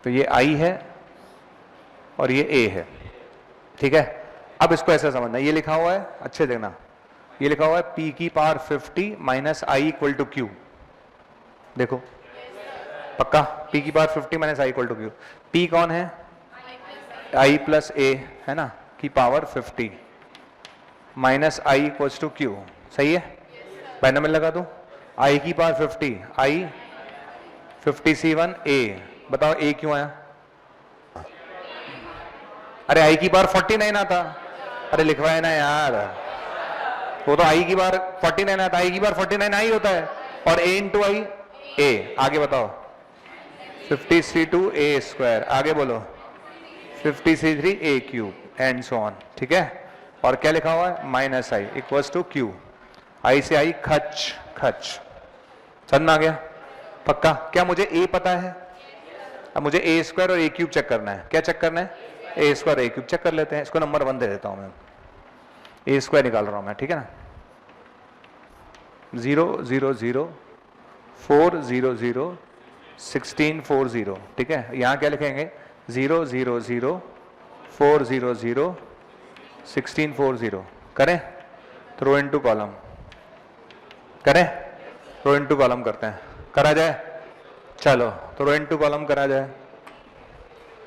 तो ये I है और ये A है, ठीक है। अब इसको ऐसे समझना, ये लिखा हुआ है, अच्छे देखना, ये लिखा हुआ है P की power 50 minus I equal to Q। देखो पक्का, P की power 50 minus I equal to Q। P कौन है? I प्लस A, है ना, की power 50 minus I equal to Q, सही है। बाइनोमियल लगा दो, I की पावर 50, I 50C1 A। बताओ A क्यों आया? अरे I की पावर 49 आता, अरे लिखवाए ना यार, वो तो I की पावर 49 आता, I की पावर 49 I होता है, और A इंटू I A। आगे बताओ, 50C2 A स्क्वायर, आगे बोलो 50C3 A cube, and so on, ठीक है। और क्या लिखा हुआ है? Minus I equals to Q। I से I खच खच, समझ में आ गया, पक्का। क्या मुझे A पता है? अब मुझे A स्क्वायर और A क्यूब चेक करना है। क्या चेक करना है? A square A cube check कर लेते हैं। इसको नंबर 1 दे देता हूं मैं, A स्क्वायर निकाल रहा हूं मैं, ठीक है ना। 0 0 0 4 0 0 16 4 0, ठीक है। यहां क्या लिखेंगे? 0 0 0 4 0 0 1640 करें तो रो इनटू कॉलम करें, रो इनटू कॉलम करते हैं, करा जाए? चलो तो रो इनटू कॉलम करा जाए।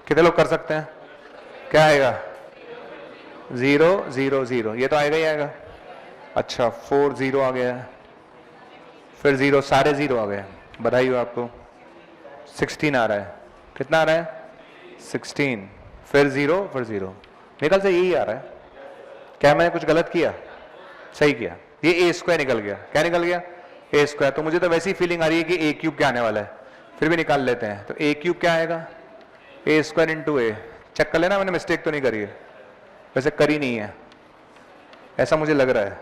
कितने लोग कर सकते हैं? क्या आएगा? 0 0 0, ये तो आएगा ही आएगा। अच्छा 4 0 आ गया है, फिर 0, सारे 0 आ गए, बधाई हो आपको। 16 आ रहा है, कितना आ रहा है? 16, फिर 0 फिर 0, मेरे ख्याल से यही आ रहा है। क्या मैंने कुछ गलत किया? सही किया, ये ए स्क्वायर निकल गया। क्या निकल गया? ए स्क्वायर। तो मुझे तो वैसी फीलिंग आ रही है कि ए क्यूब क्या आने वाला है, फिर भी निकाल लेते हैं। तो ए क्यूब क्या आएगा? ए स्क्वायर इंटू ए। चेक कर लेना मैंने मिस्टेक तो नहीं करी है, वैसे करी नहीं है ऐसा मुझे लग रहा है,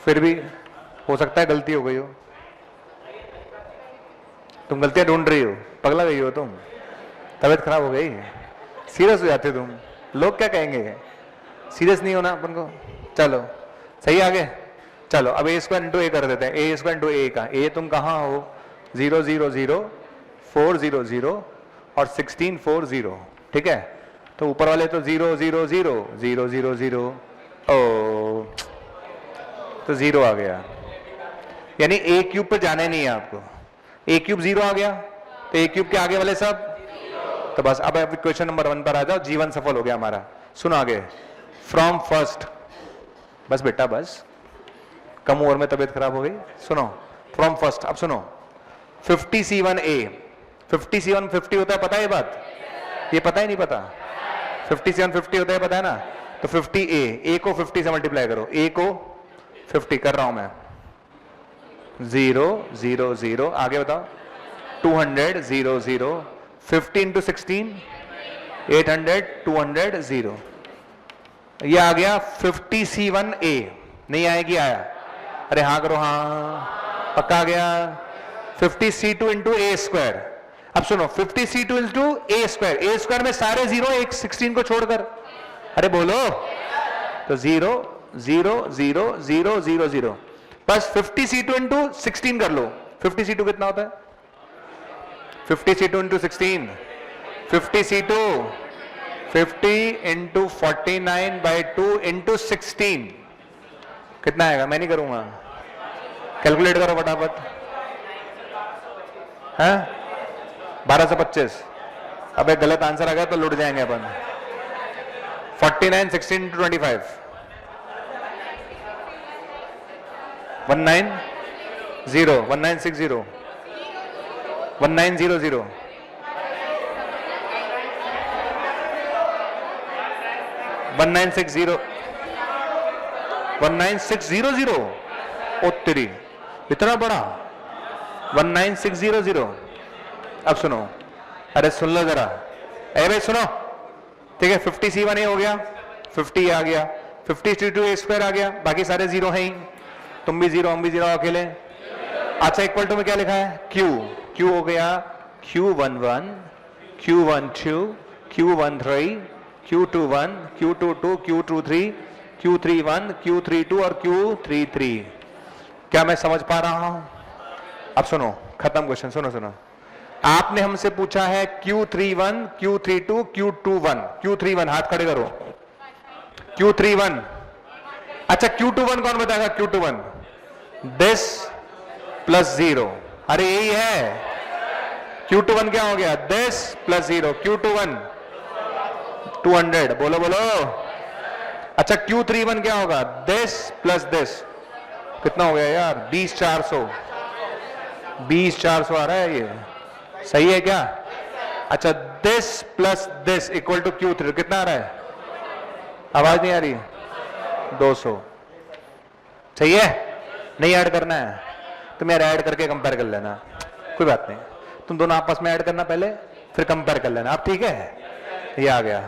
फिर भी हो सकता है गलती हो गई हो। तुम गलतियां ढूंढ रही हो, पगला गई हो तुम, तबीयत खराब हो गई, सीरियस हो जाते तुम, लोग क्या कहेंगे? सीरियस नहीं होना अपन को। चलो सही आगे, चलो अब ए स्क्वायर इंटू ए कर देते हैं। ए स्क्वायर इंटू ए का, ए तुम कहाँ हो? 0 0 0 4 0 0 और 16 4 0, ठीक है। तो ऊपर वाले तो 0 0 0 0 0 0, ओ तो 0 आ गया, यानी ए क्यूब पे जाने नहीं है आपको। ए क्यूब 0 आ गया, तो ए क्यूब के आगे वाले सब तो बस। अब क्वेश्चन नंबर 1 पर आ जाओ, जीवन सफल हो गया हमारा। सुनो आगे, फ्रॉम फर्स्ट, बस बेटा बस, कम उम्र में तबीयत खराब हो गई। सुनो फ्रॉम फर्स्ट, अब सुनो 50C1A, 50C1 50 होता है, पता है ये बात? ये पता ही नहीं पता? 50C1 50 होता है, पता है ना? तो 50A, A को 50 से मल्टीप्लाई करो, A को 50 कर रहा हूं मैं। 0 0 0, आगे बताओ 200 0 0, 50 इंटू 16 800 200 0, ये आ गया 50C1A। नहीं आएगी? आया? अरे हाँ करो, हाँ पक्का आ गया। 50C2 into A square. अब सुनो 50C2 into A square, A square में सारे 0 एक 16 को छोड़कर, अरे बोलो, तो 0 0 0 0 0 0 बस 50C2 इंटू 16 कर लो। 50C2 कितना होता है? 50C2 into 16, 50C2 50 into 49/2 into 16 कितना आएगा? मैं नहीं करूंगा, कैलकुलेट करो फटाफट। है 12 से 25। अब एक गलत आंसर आ गया तो लुट जाएंगे अपन। 49 16 इंटू 25 190 1960 1900 1960 1960 ओ तेरी, इतना बड़ा 19600। अब सुनो, अरे सुन लो जरा, अरे भाई सुनो, ठीक है। 50C1A हो गया, 50 आ गया, 50C2 A स्क्वायर आ गया, बाकी सारे 0 हैं ही, तुम भी 0 हम भी 0 अकेले। अच्छा इक्वल टू में क्या लिखा है? Q, Q हो गया Q11 Q12 Q13 Q21 Q22 Q23 Q31 Q32 और Q33। क्या मैं समझ पा रहा हूं? अब सुनो, खत्म क्वेश्चन। सुनो सुनो, आपने हमसे पूछा है Q31 Q32 Q21, Q31 हाथ खड़े करो, Q31। अच्छा Q21 कौन बताएगा? Q21 दिस प्लस 0, अरे यही है। Q21 क्या हो गया? दिस प्लस 0, Q21 200, बोलो बोलो। अच्छा Q31 क्या होगा? दिस प्लस दिस, कितना हो गया यार? 20 400 आ रहा है, ये सही है क्या? अच्छा this plus this equal to Q3, कितना आ रहा है? आवाज नहीं आ रही? 200, सही है? नहीं ऐड करना है तो मेरा ऐड करके कंपेयर कर लेना, कोई बात नहीं। तुम दोनों आपस में ऐड करना पहले, फिर कंपेयर कर लेना। अब ठीक है, ये आ गया,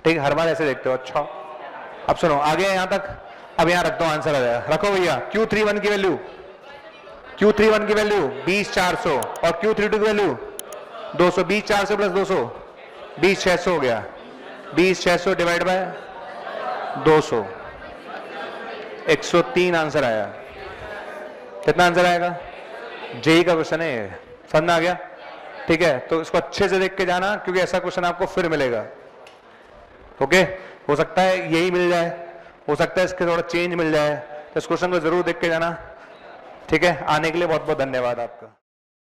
ठीक है। हर बार ऐसे देखते हो। अच्छा अब सुनो, आगे यहां तक। अब यहां रख दो, आंसर आ जाएगा। रखो भैया, Q31 की वैल्यू, Q31 की वैल्यू 20 400 और Q32 की वैल्यू 200। 20 400 प्लस 200 20 600 हो गया। 20 600 डिवाइड बाय 200 103 आंसर आया। कितना आंसर आएगा? जेई का क्वेश्चन है ये, समझ में आ गया? ठीक है, तो इसको अच्छे से देख के जाना, क्योंकि ऐसा क्वेश्चन आपको फिर मिलेगा। ओके, हो सकता है यही मिल जाए, हो सकता है इसके थोड़ा चेंज मिल जाए, तो इस क्वेश्चन को जरूर देख के जाना। ठीक है, आने के लिए बहुत बहुत धन्यवाद आपका।